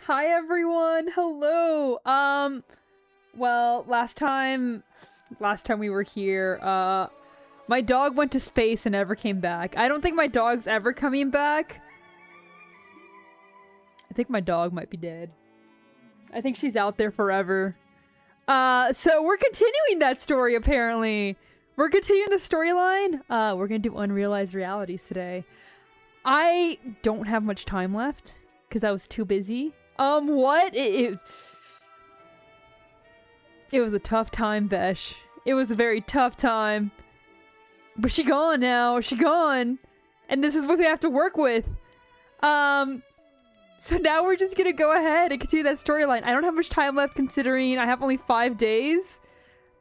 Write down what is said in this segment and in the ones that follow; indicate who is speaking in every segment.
Speaker 1: Hi everyone. Hello. Well, last time we were here, my dog went to space and never came back. I don't think my dog's ever coming back. I think my dog might be dead. I think she's out there forever. So we're continuing that story apparently. We're continuing the storyline. We're gonna do unrealized realities today. I don't have much time left because I was too busy. What? It was a tough time, Besh. It was a very tough time. But she gone now. She gone. And this is what we have to work with. So now we're just gonna go ahead and continue that storyline. I don't have much time left considering I have only 5 days.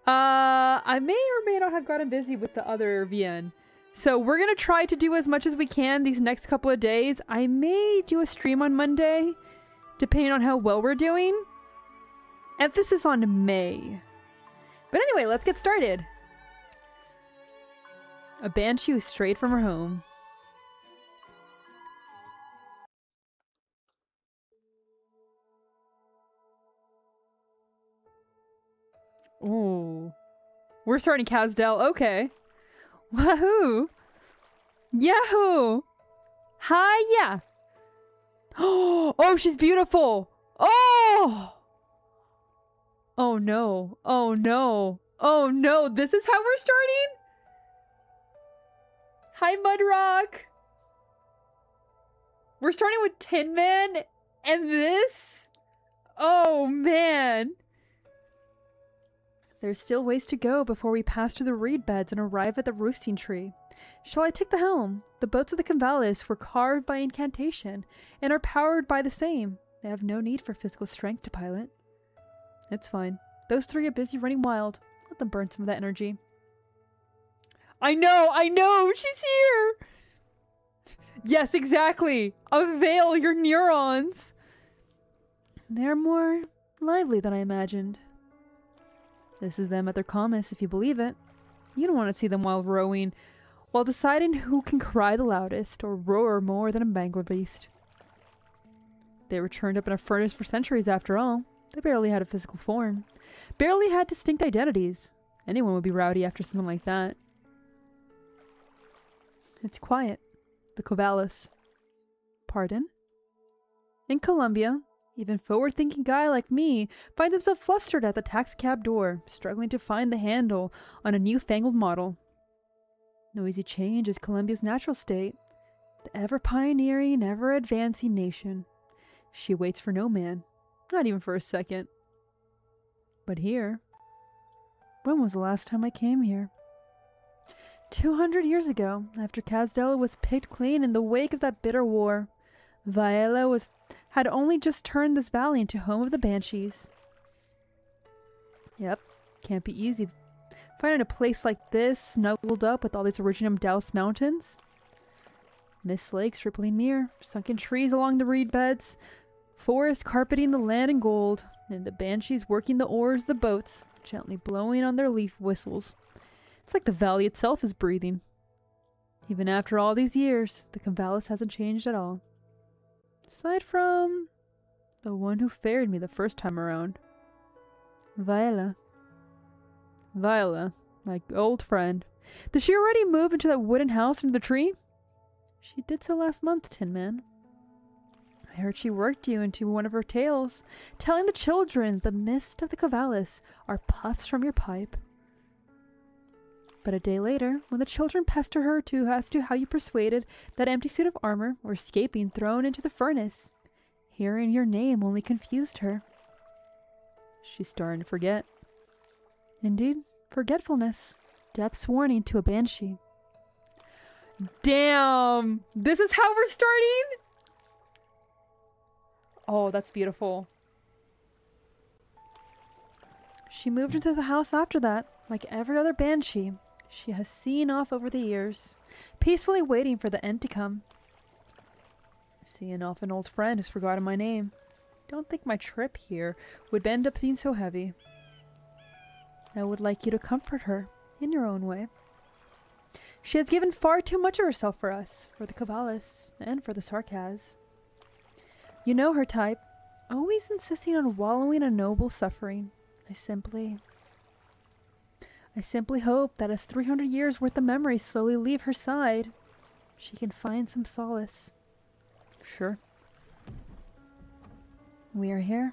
Speaker 1: I may or may not have gotten busy with the other VN. So we're gonna try to do as much as we can these next couple of days. I may do a stream on Monday, depending on how well we're doing. Emphasis on may. But anyway, let's get started. A banshee who strayed from her home. Ooh. We're starting Casdell. Okay. Wahoo! Yahoo! Hiya! Oh, she's beautiful! Oh! Oh no. Oh no. Oh no. This is how we're starting? Hi, Mudrock! We're starting with Tin Man and this? Oh man. There's still ways to go before we pass through the reed beds and arrive at the roosting tree. Shall I take the helm? The boats of the Convalis were carved by incantation and are powered by the same. They have no need for physical strength to pilot. It's fine. Those three are busy running wild. Let them burn some of that energy. I know! She's here! Yes, exactly! Avail your neurons! They're more lively than I imagined. This is them at their calmest, if you believe it. You don't want to see them while rowing, while deciding who can cry the loudest or roar more than a Bangler beast. They were churned up in a furnace for centuries after all. They barely had a physical form. Barely had distinct identities. Anyone would be rowdy after something like that. It's quiet. The Convalis. Pardon? In Colombia, even forward-thinking guy like me finds himself flustered at the taxicab door, struggling to find the handle on a newfangled model. Noisy change is Colombia's natural state. The ever-pioneering, ever-advancing nation. She waits for no man, not even for a second. But here... When was the last time I came here? 200 years ago, after Casdella was picked clean in the wake of that bitter war, Viela had only just turned this valley into home of the Banshees. Yep, can't be easy. Finding a place like this, snuggled up with all these original Douse mountains. Mist lakes rippling near, sunken trees along the reed beds, forest carpeting the land in gold, and the Banshees working the oars of the boats, gently blowing on their leaf whistles. It's like the valley itself is breathing. Even after all these years, the Convalis hasn't changed at all. Aside from the one who ferried me the first time around. Viela. Viela, my old friend. Did she already move into that wooden house under the tree? She did so last month, Tin Man. I heard she worked you into one of her tales, telling the children the mist of the Convalis are puffs from your pipe. But a day later, when the children pester her as to how you persuaded that empty suit of armor or escaping thrown into the furnace, hearing your name only confused her. She's starting to forget. Indeed, forgetfulness. Death's warning to a banshee. Damn! This is how we're starting? Oh, that's beautiful. She moved into the house after that, like every other banshee she has seen off over the years, peacefully waiting for the end to come. Seeing off an old friend who's forgotten my name. Don't think my trip here would end up being so heavy. I would like you to comfort her, in your own way. She has given far too much of herself for us, for the Convalis, and for the Sarkaz. You know her type. Always insisting on wallowing in noble suffering. I simply hope that as 300 years worth of memories slowly leave her side, she can find some solace. Sure. We are here.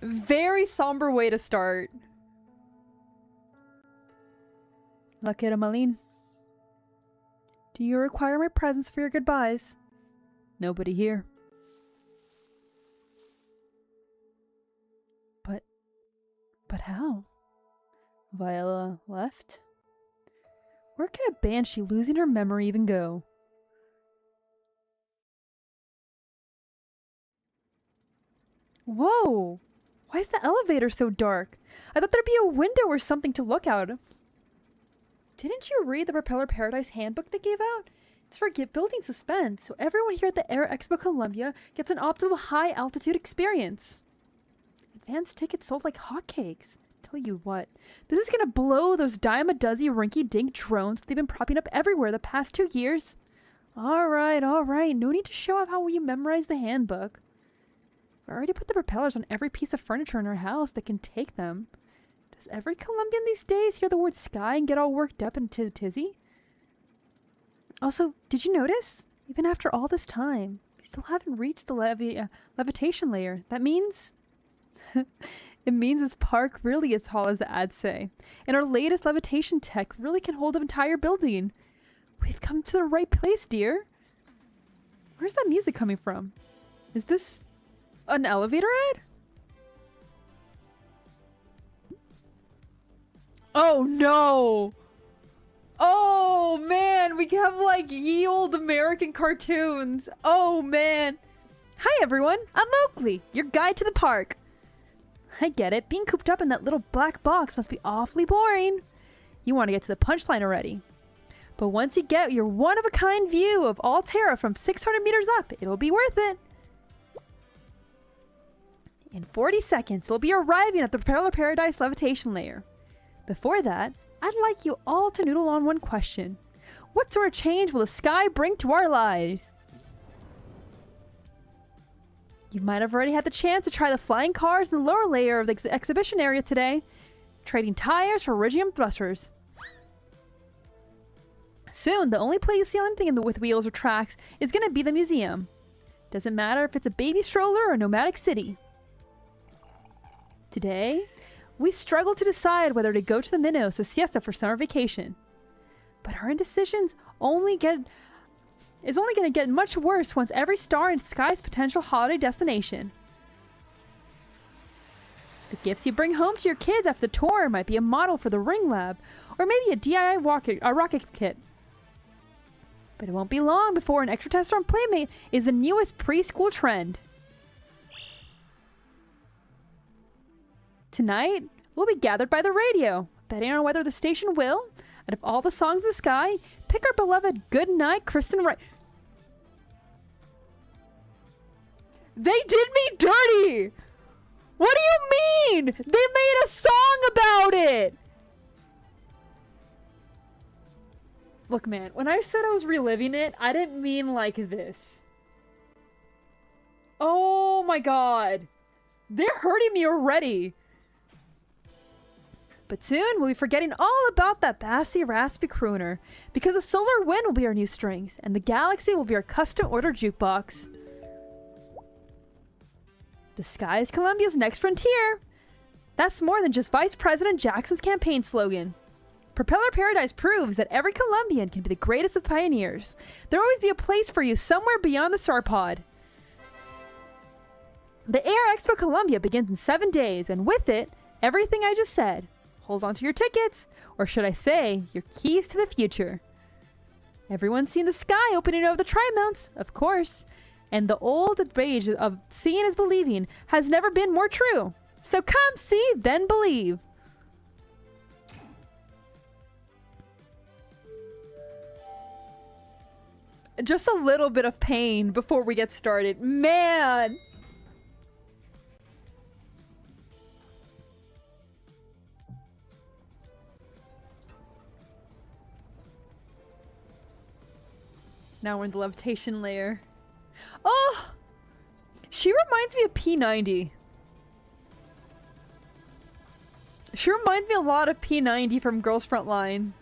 Speaker 1: Very somber way to start. Lakira Malin. Do you require my presence for your goodbyes? Nobody here. But how? Viola left? Where can a banshee losing her memory even go? Whoa! Why is the elevator so dark? I thought there'd be a window or something to look out. Didn't you read the Propeller Paradise handbook they gave out? It's for building suspense, so everyone here at the Air Expo Columbia gets an optimal high-altitude experience. Advanced tickets sold like hotcakes. Tell you what, this is gonna blow those dime-a-dozen rinky-dink drones they've been propping up everywhere the past 2 years. Alright, no need to show off how you memorize the handbook. I've already put the propellers on every piece of furniture in our house that can take them. Does every Colombian these days hear the word sky and get all worked up into a tizzy? Also, did you notice? Even after all this time, we still haven't reached the levitation layer. That means... it means this park really is tall as the ads say. And our latest levitation tech really can hold an entire building. We've come to the right place, dear. Where's that music coming from? Is this an elevator ad? Oh no! Oh man, we have like ye old American cartoons. Oh man. Hi everyone, I'm Oakley, your guide to the park. I get it, being cooped up in that little black box must be awfully boring. You want to get to the punchline already. But once you get your one-of-a-kind view of Altera from 600 meters up, it'll be worth it. In 40 seconds, we'll be arriving at the Propeller Paradise levitation layer. Before that, I'd like you all to noodle on one question. What sort of change will the sky bring to our lives? You might have already had the chance to try the flying cars in the lower layer of the exhibition area today, trading tires for iridium thrusters. Soon, the only place you see anything with wheels or tracks is going to be the museum. Doesn't matter if it's a baby stroller or a nomadic city. Today, we struggle to decide whether to go to the Minos or Siesta for summer vacation. But our indecisions is only going to get much worse once every star in sky's potential holiday destination. The gifts you bring home to your kids after the tour might be a model for the Ring Lab, or maybe a DIY rocket kit. But it won't be long before an extra tester on Playmate is the newest preschool trend. Tonight, we'll be gathered by the radio, betting on whether the station will, out of all the songs in the sky, pick our beloved Goodnight Kristen Wright. They did me dirty! What do you mean? They made a song about it! Look, man, when I said I was reliving it, I didn't mean like this. Oh my god. They're hurting me already. But soon we'll be forgetting all about that bassy, raspy crooner, because the solar wind will be our new strings, and the galaxy will be our custom-ordered jukebox. The sky is Columbia's next frontier. That's more than just Vice President Jackson's campaign slogan. Propeller Paradise proves that every Colombian can be the greatest of pioneers. There'll always be a place for you somewhere beyond the Sarpod. The Air Expo Columbia begins in 7 days, and with it, everything I just said. Hold on to your tickets, or should I say, your keys to the future. Everyone's seen the sky opening over the Tri-Mounts, of course, and the old adage of seeing is believing has never been more true. So come see, then believe. Just a little bit of pain before we get started. Man! Now we're in the levitation layer. Oh! She reminds me of P90. She reminds me a lot of P90 from Girls Frontline.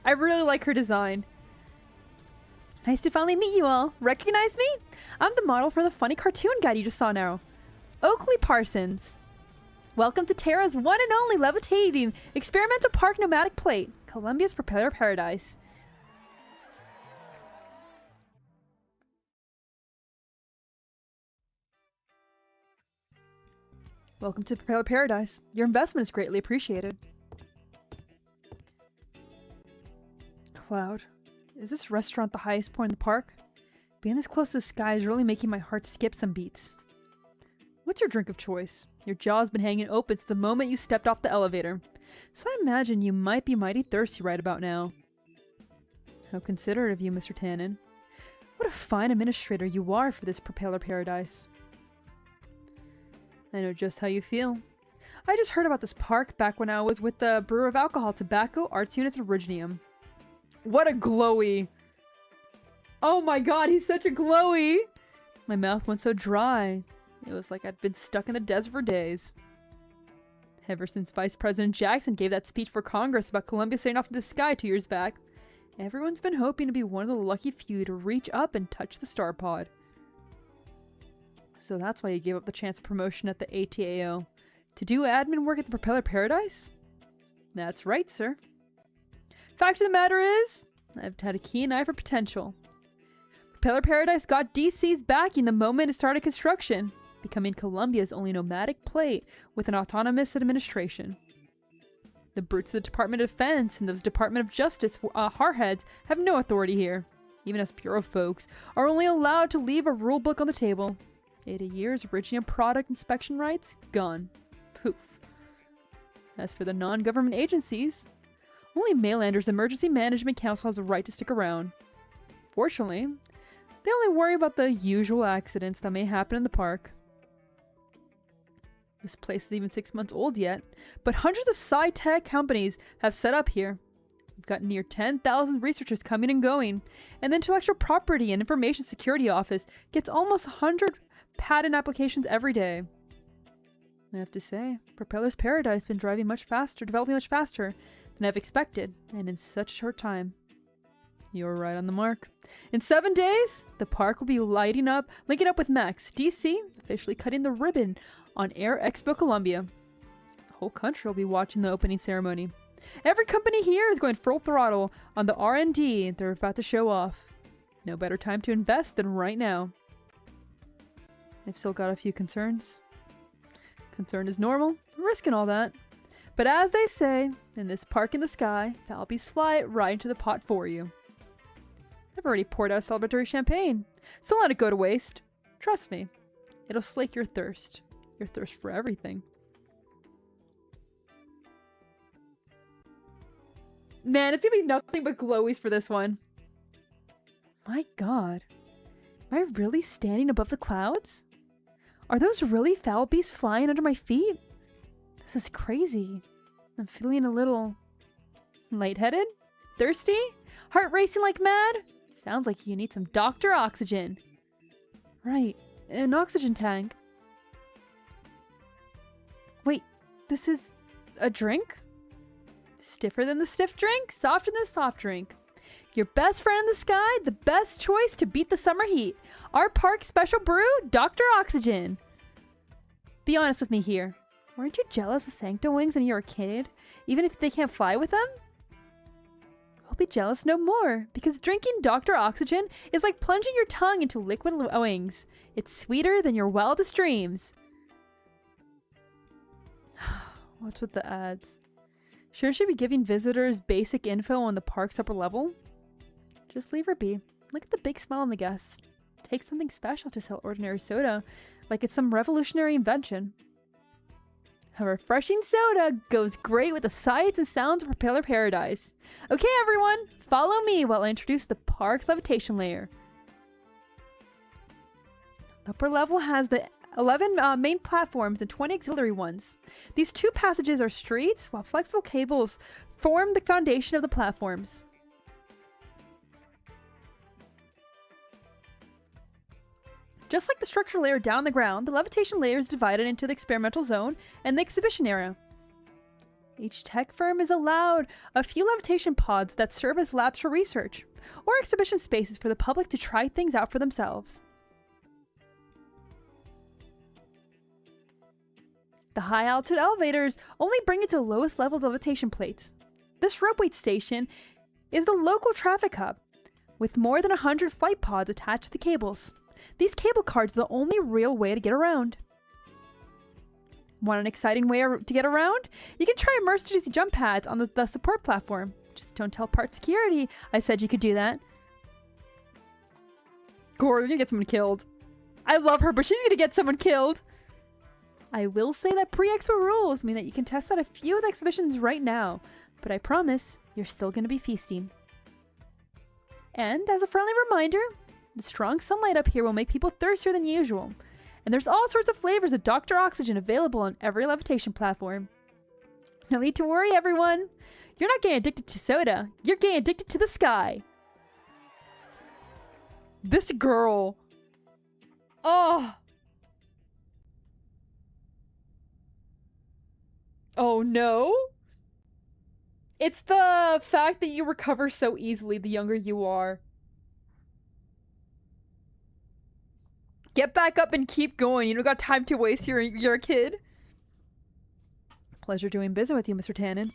Speaker 1: I really like her design. Nice to finally meet you all. Recognize me? I'm the model for the funny cartoon guide you just saw now. Oakley Parsons. Welcome to Terra's one and only levitating experimental park nomadic plate, Columbia's Propeller Paradise. Welcome to Propeller Paradise. Your investment is greatly appreciated. Cloud. Is this restaurant the highest point in the park? Being this close to the sky is really making my heart skip some beats. What's your drink of choice? Your jaw's been hanging open since the moment you stepped off the elevator, so I imagine you might be mighty thirsty right about now. How considerate of you, Mr. Tannen. What a fine administrator you are for this Propeller Paradise. I know just how you feel. I just heard about this park back when I was with the Brewer of Alcohol, Tobacco, Arts Units, and Originium. What a glowy! Oh my god, he's such a glowy! My mouth went so dry. It was like I'd been stuck in the desert for days. Ever since Vice President Jackson gave that speech for Congress about Columbia sailing off into the sky 2 years back, everyone's been hoping to be one of the lucky few to reach up and touch the star pod. So that's why you gave up the chance of promotion at the ATAO. To do admin work at the Propeller Paradise? That's right, sir. Fact of the matter is, I've had a keen eye for potential. Propeller Paradise got DC's backing the moment it started construction, becoming Columbia's only nomadic plate with an autonomous administration. The brutes of the Department of Defense and those Department of Justice hardheads have no authority here. Even us bureau folks are only allowed to leave a rule book on the table. 80 years of original product inspection rights? Gone. Poof. As for the non-government agencies, only Mainlander's Emergency Management Council has a right to stick around. Fortunately, they only worry about the usual accidents that may happen in the park. This place isn't even 6 months old yet, but hundreds of sci-tech companies have set up here. We've got near 10,000 researchers coming and going, and the Intellectual Property and Information Security Office gets almost 100 patent applications every day. I have to say, Propeller's Paradise has been developing much faster than I've expected, and in such a short time. You're right on the mark. In 7 days, the park will be linking up with Max, DC, officially cutting the ribbon on Air Expo Columbia. The whole country will be watching the opening ceremony. Every company here is going full throttle on the R&D they're about to show off. No better time to invest than right now. I've still got a few concerns. Concern is normal, risk and all that. But as they say, in this park in the sky, Falbies fly right into the pot for you. I've already poured out celebratory champagne, so don't let it go to waste. Trust me, it'll slake your thirst for everything. Man, it's gonna be nothing but glowies for this one. My god, am I really standing above the clouds? Are those really foul beasts flying under my feet? This is crazy. I'm feeling a little lightheaded? Thirsty? Heart racing like mad? Sounds like you need some Dr. Oxygen. Right, an oxygen tank. Wait, this is a drink? Stiffer than the stiff drink, softer than the soft drink. Your best friend in the sky, the best choice to beat the summer heat. Our park special brew, Dr. Oxygen. Be honest with me here. Weren't you jealous of Sancto Wings when you were a kid? Even if they can't fly with them? We'll be jealous no more, because drinking Dr. Oxygen is like plunging your tongue into liquid wings. It's sweeter than your wildest dreams. What's with the ads? Shouldn't she be giving visitors basic info on the park's upper level? Just leave her be. Look at the big smile on the guest. Take something special to sell ordinary soda, like it's some revolutionary invention. A refreshing soda goes great with the sights and sounds of Propeller Paradise. Okay, everyone, follow me while I introduce the park's levitation layer. The upper level has the 11 main platforms and 20 auxiliary ones. These 2 passages are streets, while flexible cables form the foundation of the platforms. Just like the structure layer down on the ground, the levitation layer is divided into the experimental zone and the exhibition area. Each tech firm is allowed a few levitation pods that serve as labs for research, or exhibition spaces for the public to try things out for themselves. The high-altitude elevators only bring you to the lowest level of levitation plates. This rope weight station is the local traffic hub, with more than 100 flight pods attached to the cables. These cable cars are the only real way to get around. Want an exciting way to get around? You can try emergency jump pads on the support platform. Just don't tell part security I said you could do that. Gore, you're gonna get someone killed. I love her, but she's gonna get someone killed. I will say that pre-expo rules mean that you can test out a few of the exhibitions right now, but I promise you're still gonna be feasting. And as a friendly reminder, the strong sunlight up here will make people thirstier than usual. And there's all sorts of flavors of Dr. Oxygen available on every levitation platform. No need to worry, everyone. You're not getting addicted to soda. You're getting addicted to the sky. This girl. Oh. Oh no. It's the fact that you recover so easily the younger you are. Get back up and keep going. You don't got time to waste. You're a kid. Pleasure doing business with you, Mr. Tannen.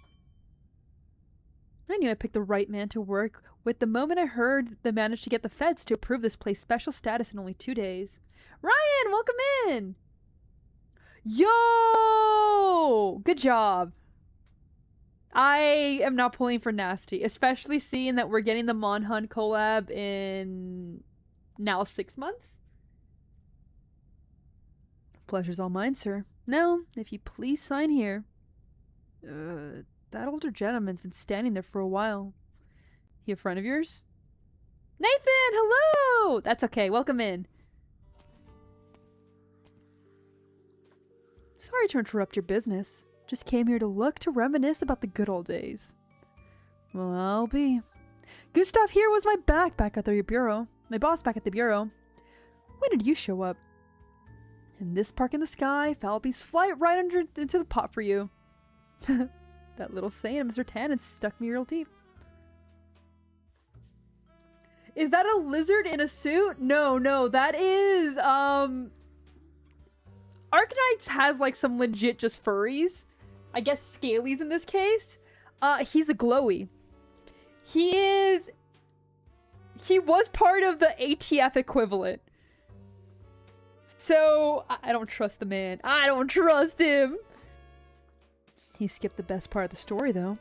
Speaker 1: I knew I picked the right man to work with the moment I heard they managed to get the feds to approve this place special status in only 2 days. Ryan, welcome in! Yo! Good job. I am not pulling for nasty, especially seeing that we're getting the Monhunt collab in now 6 months. Pleasure's all mine, sir. Now, if you please sign here. That older gentleman's been standing there for a while. He a friend of yours? Nathan, hello! That's okay, welcome in. Sorry to interrupt your business. Just came here to reminisce about the good old days. Well, I'll be. Gustav here was my boss back at the bureau. When did you show up? In this park in the sky, Falby's flight right into the pot for you. That little saying of Mr. Tannen stuck me real deep. Is that a lizard in a suit? No, that is, ARKNIGHTS has like some legit just furries. I guess scalies in this case. He's a glowy. He was part of the ATF equivalent. So, I don't trust the man. I don't trust him. He skipped the best part of the story, though.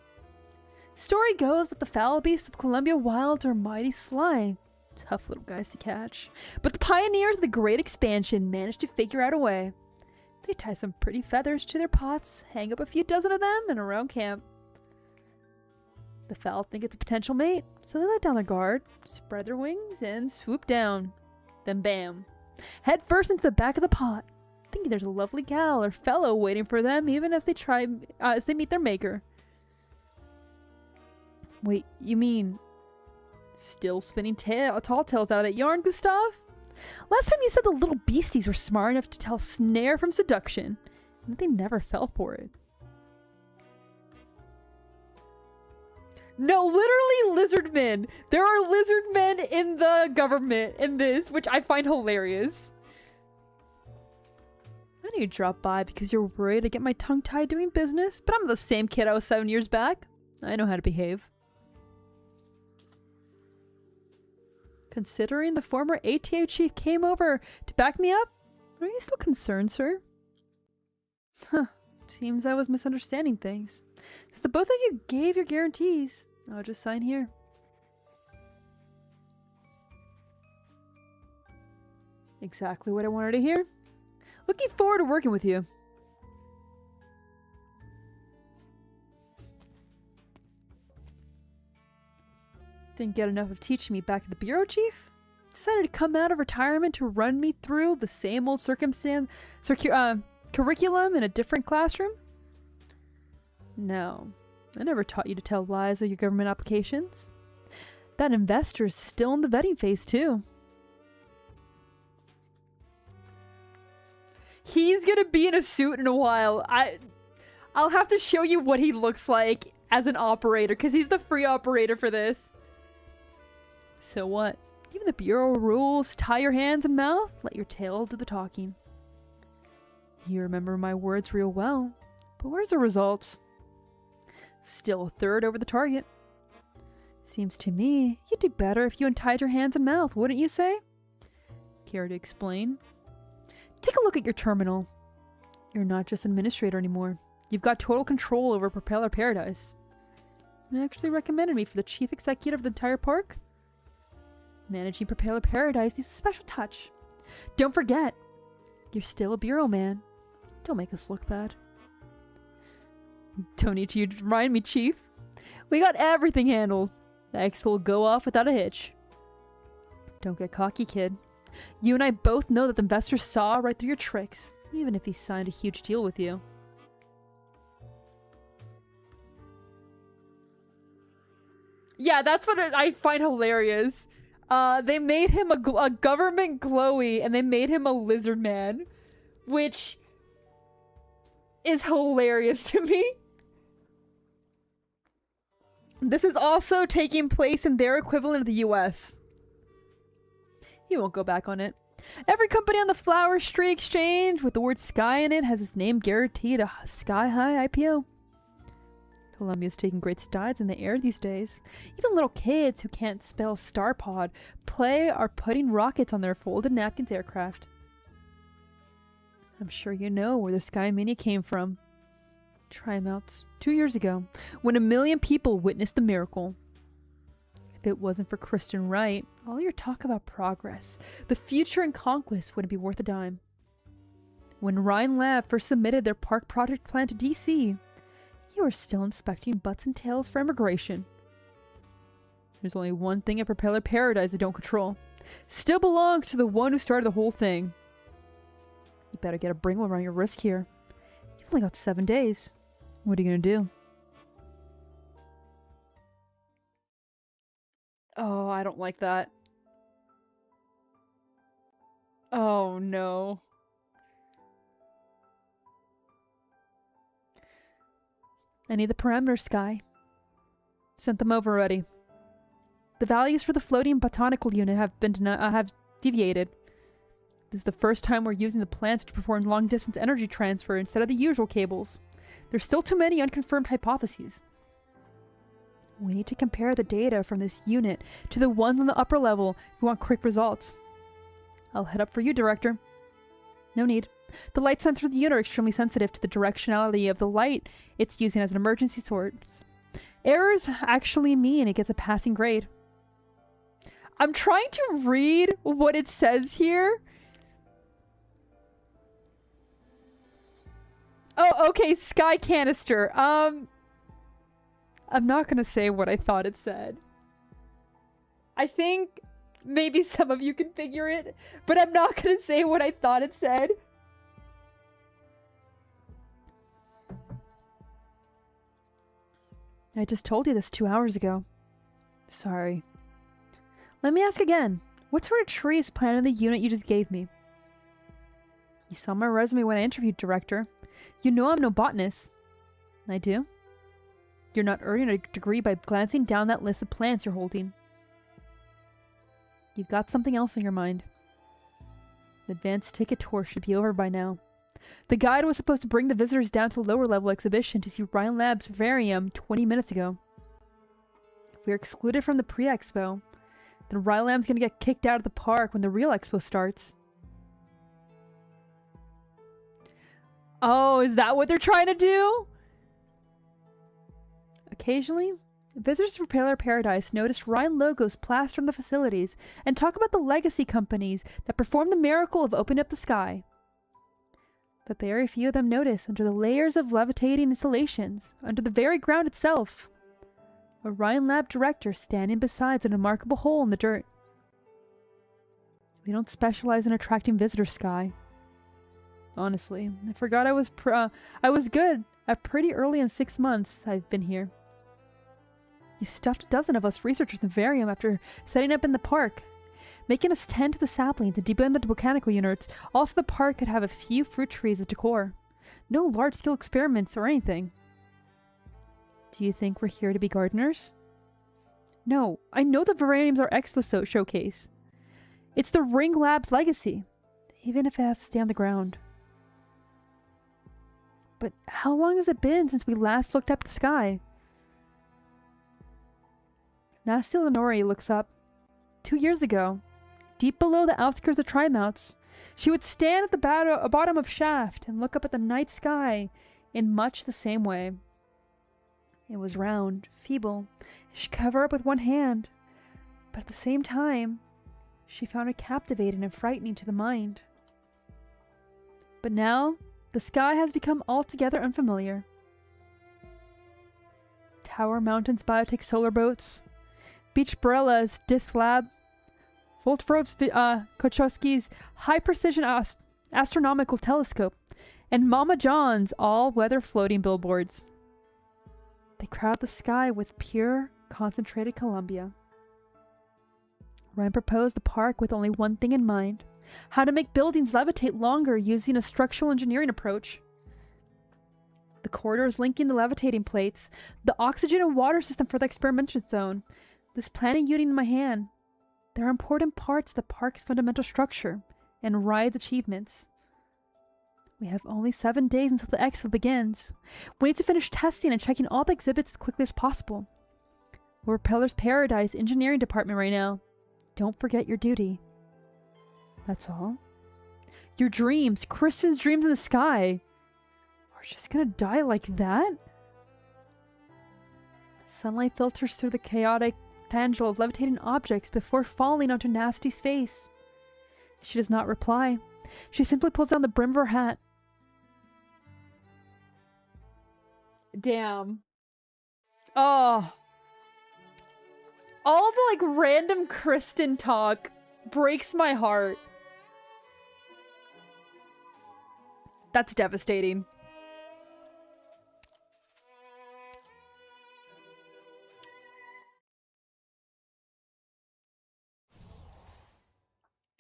Speaker 1: Story goes that the foul beasts of Columbia Wilds are mighty sly. Tough little guys to catch. But the pioneers of the Great Expansion managed to figure out a way. They tie some pretty feathers to their pots, hang up a few dozen of them, and around camp. The fowl think it's a potential mate, so they let down their guard, spread their wings, and swoop down. Then bam. Head first into the back of the pot, thinking there's a lovely gal or fellow waiting for them even as they meet their maker. Wait, you mean still spinning tall tales out of that yarn, Gustav? Last time you said the little beasties were smart enough to tell snare from seduction, and that they never fell for it. No, literally lizard men. There are lizard men in the government in this, which I find hilarious. I knew you'd drop by because you're worried to get my tongue tied doing business, but I'm the same kid I was 7 years back. I know how to behave. Considering the former ATO chief came over to back me up, are you still concerned, sir? Huh. Seems I was misunderstanding things. Since the both of you gave your guarantees, I'll just sign here. Exactly what I wanted to hear. Looking forward to working with you. Didn't get enough of teaching me back at the bureau, chief? Decided to come out of retirement to run me through the same old curriculum in a different classroom? No, I never taught you to tell lies on your government applications. That investor's still in the vetting phase too. He's gonna be in a suit in a while. I'll have to show you what he looks like as an operator, because he's the free operator for this. So what? Even the Bureau rules, tie your hands and mouth, let your tail do the talking. You remember my words real well, but where's the results? Still a third over the target. Seems to me you'd do better if you untied your hands and mouth, wouldn't you say? Care to explain? Take a look at your terminal. You're not just an administrator anymore. You've got total control over Propeller Paradise. You actually recommended me for the chief executive of the entire park. Managing Propeller Paradise needs a special touch. Don't forget, you're still a bureau man. Don't make us look bad. Don't need you to remind me, Chief. We got everything handled. The expo will go off without a hitch. Don't get cocky, kid. You and I both know that the investors saw right through your tricks, even if he signed a huge deal with you. Yeah, that's what I find hilarious. They made him a government glowy, and they made him a lizard man, which is hilarious to me. This is also taking place in their equivalent of the US. He won't go back on it. Every company on the Flower Street Exchange with the word Sky in it has its name guaranteed a sky-high IPO. Columbia's taking great strides in the air these days. Even little kids who can't spell Starpod are putting rockets on their folded napkins aircraft. I'm sure you know where the Sky Mania came from. Tryouts 2 years ago, when 1 million people witnessed the miracle. If it wasn't for Kristen Wright, all your talk about progress, the future and conquest wouldn't be worth a dime. When Ryan Lab first submitted their park project plan to DC, you were still inspecting butts and tails for immigration. There's only one thing at Propeller Paradise I don't control. Still belongs to the one who started the whole thing. You better get a bring around your wrist here. You've only got 7 days. What are you gonna do? Oh, I don't like that. Oh no. I need the parameters, Sky. Sent them over already. The values for the floating botanical unit have deviated. This is the first time we're using the plants to perform long-distance energy transfer instead of the usual cables. There's still too many unconfirmed hypotheses. We need to compare the data from this unit to the ones on the upper level if we want quick results. I'll head up for you, Director. No need. The light sensors of the unit are extremely sensitive to the directionality of the light it's using as an emergency source. Errors actually mean it gets a passing grade. I'm trying to read what it says here. Oh, okay, Sky Canister. I'm not gonna say what I thought it said. I think maybe some of you can figure it, but I'm not gonna say what I thought it said. I just told you this 2 hours ago. Sorry. Let me ask again. What sort of tree is planted in the unit you just gave me? You saw my resume when I interviewed, Director. You know I'm no botanist. I do. You're not earning a degree by glancing down that list of plants you're holding. You've got something else on your mind. The advanced ticket tour should be over by now. The guide was supposed to bring the visitors down to the lower level exhibition to see Ryan Lab's Vivarium 20 minutes ago. If we're excluded from the pre-expo, then Ryan Lab's gonna get kicked out of the park when the real expo starts. Oh, is that what they're trying to do? Occasionally, visitors to Propeller Paradise notice Ryan logos plastered on the facilities and talk about the legacy companies that performed the miracle of opening up the sky. But very few of them notice under the layers of levitating installations, under the very ground itself, a Ryan Lab director standing beside a remarkable hole in the dirt. We don't specialize in attracting visitors, Sky. Honestly, I forgot I was good at pretty early in 6 months I've been here. You stuffed a dozen of us researchers in the Vivarium after setting up in the park. making us tend to the saplings and debone the botanical units. Also, the park could have a few fruit trees as decor. No large-scale experiments or anything. Do you think we're here to be gardeners? No, I know the Veraniums are expo showcase. It's the Ring Lab's legacy, even if it has to stay on the ground. But how long has it been since we last looked up at the sky? Nasty Lenore looks up. 2 years ago, deep below the outskirts of Trimouts, she would stand at the bottom of Shaft and look up at the night sky in much the same way. It was round, feeble. She covered up with one hand, but at the same time, she found it captivating and frightening to the mind. But now, the sky has become altogether unfamiliar. Tower Mountain's biotech solar boats, Beach Barella's Disc Lab, Voltfrod's Kochowski's high-precision astronomical telescope, and Mama John's all-weather floating billboards. They crowd the sky with pure, concentrated Columbia. Ryan proposed the park with only one thing in mind: how to make buildings levitate longer using a structural engineering approach. The corridors linking the levitating plates, the oxygen and water system for the experimental zone, this planning unit in my hand, they're important parts of the park's fundamental structure and Ride's achievements. We have only 7 days until the expo begins. We need to finish testing and checking all the exhibits as quickly as possible. We're Propeller's Paradise Engineering Department right now. Don't forget your duty. That's all. Your dreams, Kristen's dreams in the sky, are just gonna die like that? Sunlight filters through the chaotic tangent of levitating objects before falling onto Nasty's face. She does not reply. She simply pulls down the brim of her hat. Damn. Oh. All the like random Kristen talk breaks my heart. That's devastating.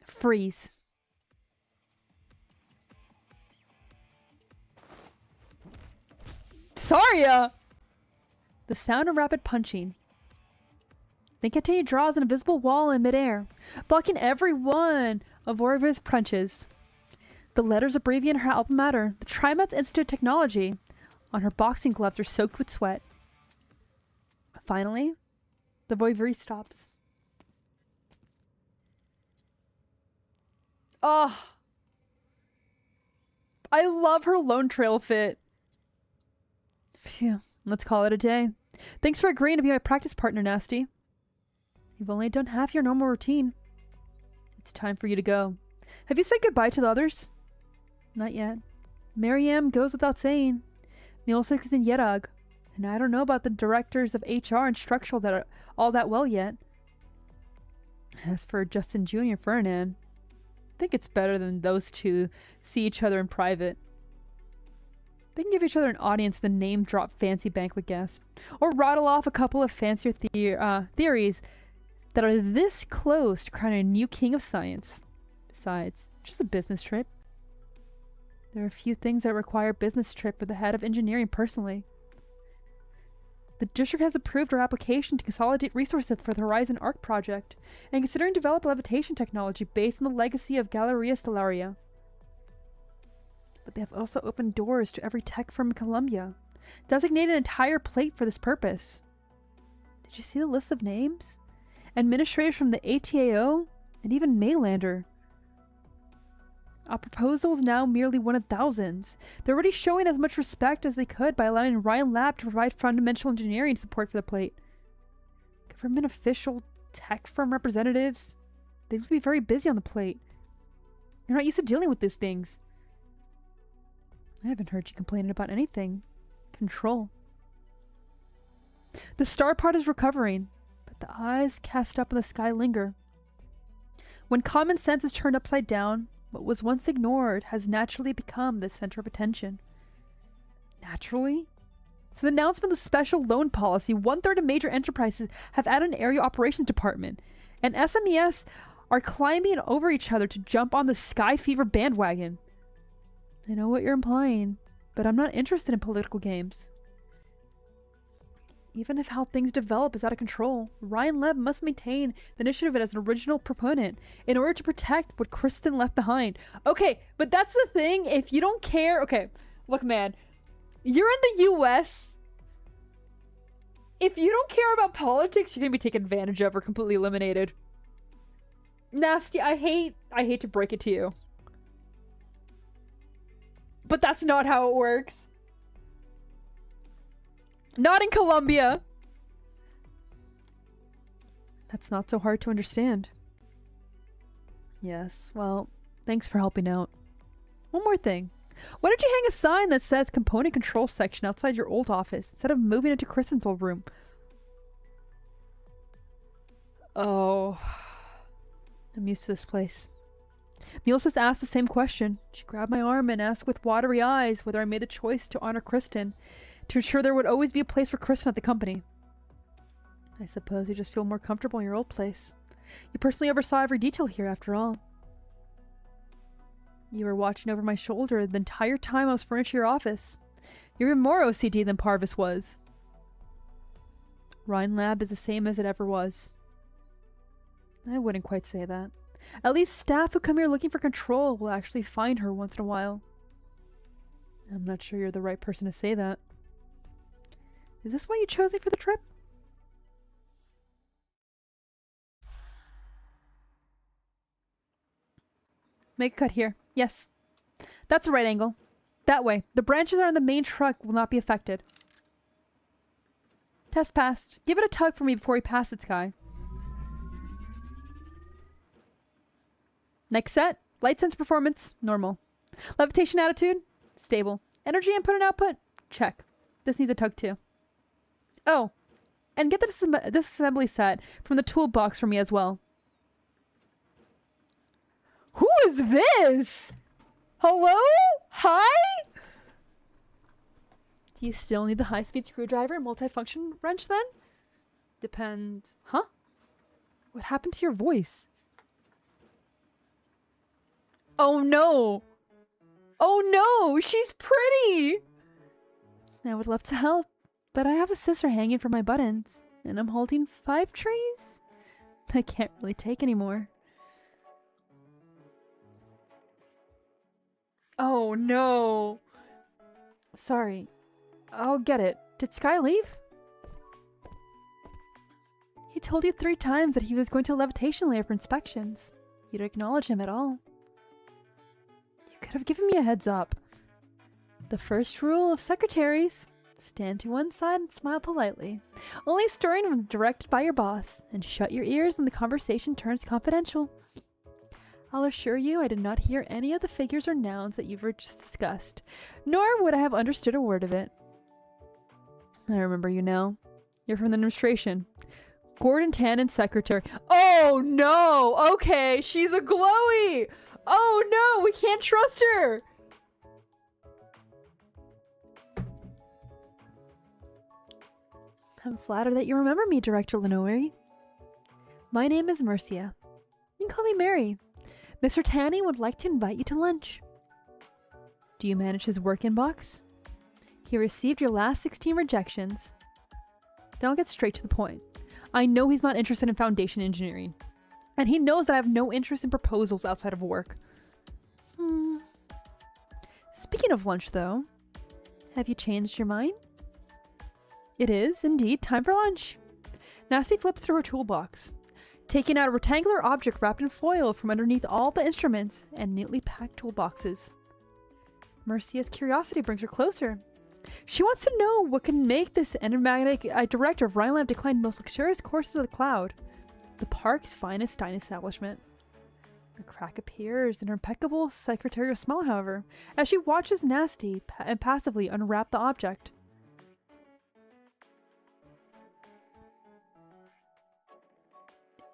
Speaker 1: Freeze. Saria! The sound of rapid punching. Then Catania draws an invisible wall in midair, blocking every one of Orva's punches. The letters abbreviate her alma mater, the Trimouts Institute of Technology, on her boxing gloves are soaked with sweat. Finally, the voivode stops. Oh, I love her Lone Trail fit. Phew, let's call it a day. Thanks for agreeing to be my practice partner, Nasty. You've only done half your normal routine. It's time for you to go. Have you said goodbye to the others? Not yet. Maryam goes without saying. Milsik is in Yerag, and I don't know about the directors of HR and structural that are all that well yet. As for Justin Jr. and Ferdinand, I think it's better than those two see each other in private. They can give each other an audience than name-drop fancy banquet guests, or rattle off a couple of fancier theories that are this close to crowning a new king of science. Besides, just a business trip. There are a few things that require a business trip for the head of engineering personally. The district has approved our application to consolidate resources for the Horizon Arc project, and considering develop levitation technology based on the legacy of Galleria Stellaria. But they have also opened doors to every tech firm in Columbia, designated an entire plate for this purpose. Did you see the list of names? Administrators from the ATAO, and even Maylander. Our proposal is now merely one of thousands. They're already showing as much respect as they could by allowing Ryan Lab to provide fundamental engineering support for the plate. Government official, tech firm representatives, things will be very busy on the plate. You're not used to dealing with these things. I haven't heard you complaining about anything. Control. The star pod is recovering, but the eyes cast up in the sky linger. When common sense is turned upside down, what was once ignored has naturally become the center of attention. Naturally? For the announcement of the special loan policy, 1/3 of major enterprises have added an area operations department, and SMEs are climbing over each other to jump on the Sky Fever bandwagon. I know what you're implying, but I'm not interested in political games. Even if how things develop is out of control, Ryan Leb must maintain the initiative as an original proponent in order to protect what Kristen left behind. Okay, but that's the thing. If you don't care... Okay, look, man. You're in the US. If you don't care about politics, you're going to be taken advantage of or completely eliminated. Nasty, I hate to break it to you. But that's not how it works. Not in Colombia. That's not so hard to understand. Yes, well, thanks for helping out. One more thing. Why did you hang a sign that says component control section outside your old office instead of moving into Kristen's old room? Oh. I'm used to this place. Mulsis asked the same question. She grabbed my arm and asked with watery eyes whether I made the choice to honor Kristen, to ensure there would always be a place for Kristen at the company. I suppose you just feel more comfortable in your old place. You personally oversaw every detail here, after all. You were watching over my shoulder the entire time I was furnishing your office. You're even more OCD than Parvis was. Rhine Lab is the same as it ever was. I wouldn't quite say that. At least staff who come here looking for control will actually find her once in a while. I'm not sure you're the right person to say that. Is this why you chose me for the trip? Make a cut here. Yes. That's the right angle. That way. The branches on the main truck will not be affected. Test passed. Give it a tug for me before we pass it, Sky. Next set. Light sense performance. Normal. Levitation attitude. Stable. Energy input and output. Check. This needs a tug too. Oh. And get the disassembly set from the toolbox for me as well. Who is this? Hello? Hi? Do you still need the high-speed screwdriver and multifunction wrench then? Depends. Huh? What happened to your voice? Oh no! Oh no! She's pretty! I would love to help, but I have a scissor hanging from my buttons, and I'm holding 5 trees. I can't really take anymore. Oh no! Sorry. I'll get it. Did Sky leave? He told you 3 times that he was going to a levitation layer for inspections. You didn't acknowledge him at all. You could have given me a heads up. The first rule of secretaries: stand to one side and smile politely. Only stirring when directed by your boss, and shut your ears when the conversation turns confidential. I'll assure you I did not hear any of the figures or nouns that you've just discussed, nor would I have understood a word of it. I remember you now. You're from the administration. Gordon Tannen's secretary. Oh no! Okay, she's a glowy! Oh no, we can't trust her! I'm flattered that you remember me, Director Lenore. My name is Mercia. You can call me Mary. Mr. Tanny would like to invite you to lunch. Do you manage his work inbox? He received your last 16 rejections. Then I'll get straight to the point. I know he's not interested in foundation engineering. And he knows that I have no interest in proposals outside of work. Speaking of lunch, though, have you changed your mind? It is, indeed, time for lunch. Nasty flips through her toolbox, taking out a rectangular object wrapped in foil from underneath all the instruments and neatly packed toolboxes. Mercia's curiosity brings her closer. She wants to know what can make this enigmatic director of Rhineland decline most luxurious courses of the cloud, the park's finest dining establishment. A crack appears in her impeccable secretarial smile, however, as she watches Nasty and passively unwrap the object.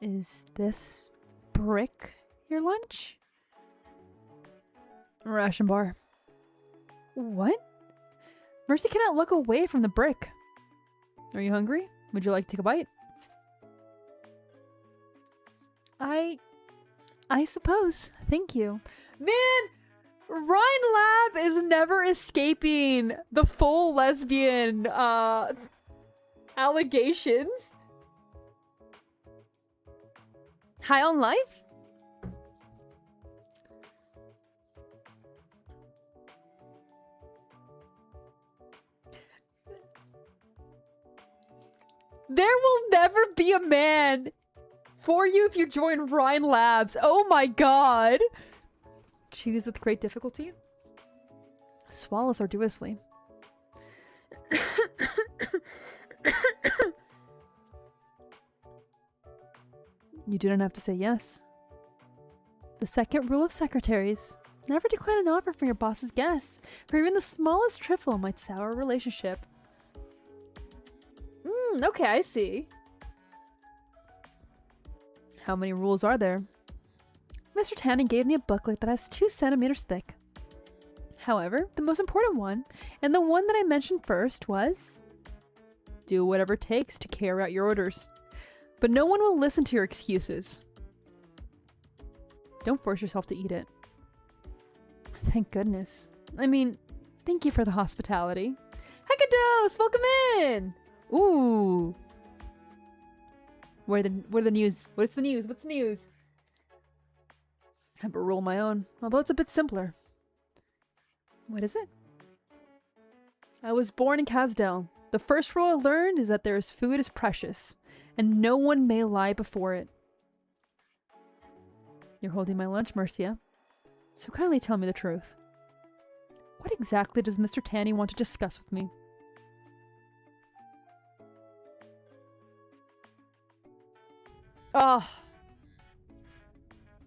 Speaker 1: Is this brick your lunch? Ration bar. What? Mercy cannot look away from the brick. Are you hungry? Would you like to take a bite? I suppose. Thank you. Man, Ryan Lab is never escaping the full lesbian allegations. High on life? There will never be a man for you if you join Ryan Labs. Oh my god. Choose with great difficulty. Swallows arduously. You do not have to say yes. The second rule of secretaries. Never decline an offer from your boss's guests, for even the smallest trifle might sour a relationship. Okay, I see. How many rules are there? Mr. Tanning gave me a booklet that has 2 centimeters thick. However, the most important one, and the one that I mentioned first, was do whatever it takes to carry out your orders. But no one will listen to your excuses. Don't force yourself to eat it. Thank goodness. I mean, thank you for the hospitality. Heckados, welcome in! Ooh. What are the news? What's the news? What's the news? I have a rule of my own, although it's a bit simpler. What is it? I was born in Casdell. The first rule I learned is that food is precious, and no one may lie before it. You're holding my lunch, Mercia. So kindly tell me the truth. What exactly does Mr. Tanny want to discuss with me? Oh,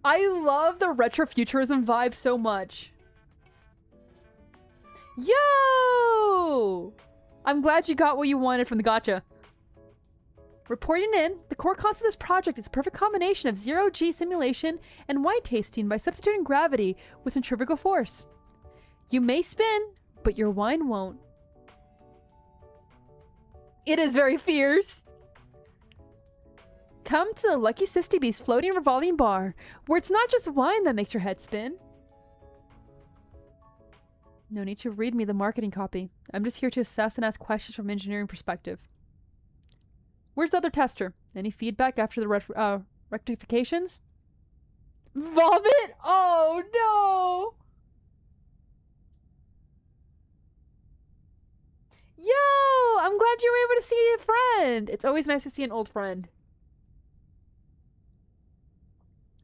Speaker 1: I love the retrofuturism vibe so much. Yo! I'm glad you got what you wanted from the gotcha. Reporting in, the core concept of this project is a perfect combination of zero-G simulation and wine tasting by substituting gravity with centrifugal force. You may spin, but your wine won't. It is very fierce. Come to the Lucky Sisty Beast floating revolving bar, where it's not just wine that makes your head spin. No need to read me the marketing copy. I'm just here to assess and ask questions from an engineering perspective. Where's the other tester? Any feedback after the rectifications? Vomit? Oh no! Yo! I'm glad you were able to see a friend! It's always nice to see an old friend.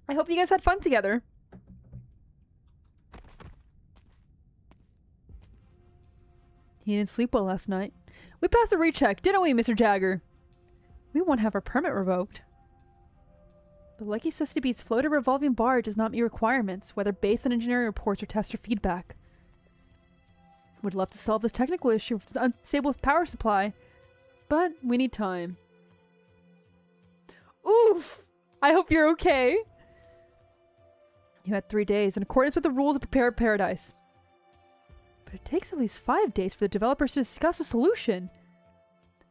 Speaker 1: I hope you guys had fun together. He didn't sleep well last night. We passed the recheck, didn't we, Mr. Jagger? We won't have our permit revoked. The Lucky Sisty Beast's floated revolving bar does not meet requirements, whether based on engineering reports or tester feedback. Would love to solve this technical issue with this unstable power supply, but we need time. Oof! I hope you're okay. You had 3 days in accordance with the rules of Prepared Paradise. But it takes at least 5 days for the developers to discuss a solution.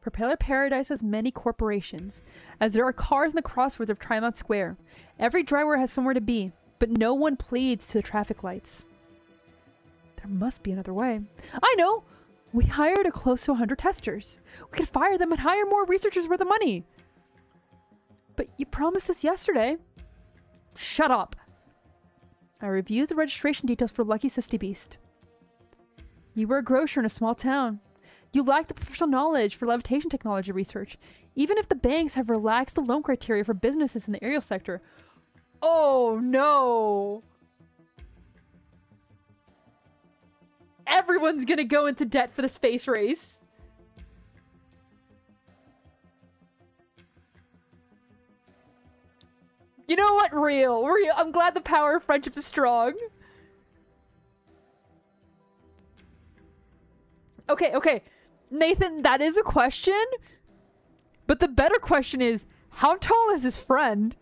Speaker 1: Propeller Paradise has many corporations, as there are cars in the crossroads of Tremont Square. Every driver has somewhere to be, but no one pleads to the traffic lights. There must be another way. I know! We hired close to 100 testers. We could fire them and hire more researchers worth of money. But you promised us yesterday. Shut up! I reviewed the registration details for Lucky Sisty Beast. You were a grocer in a small town. You lack the professional knowledge for levitation technology research, even if the banks have relaxed the loan criteria for businesses in the aerial sector. Oh no! Everyone's gonna go into debt for the space race. You know what? Real. I'm glad the power of friendship is strong. Okay. Nathan, that is a question. But the better question is, how tall is his friend?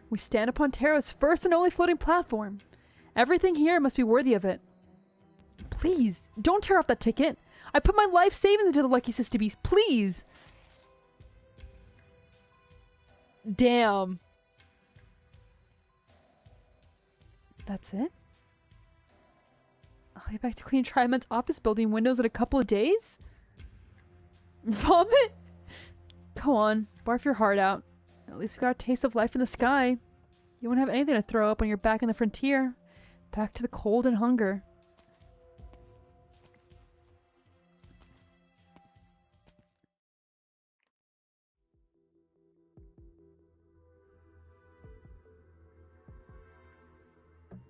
Speaker 1: We stand upon Terra's first and only floating platform. Everything here must be worthy of it. Please, don't tear off that ticket. I put my life savings into the Lucky Sisty Beast. Please. Damn. That's it? I'll be back to clean Triman's office building windows in a couple of days? Vomit? Go on, barf your heart out. At least we got a taste of life in the sky. You won't have anything to throw up when you're back in the frontier. Back to the cold and hunger.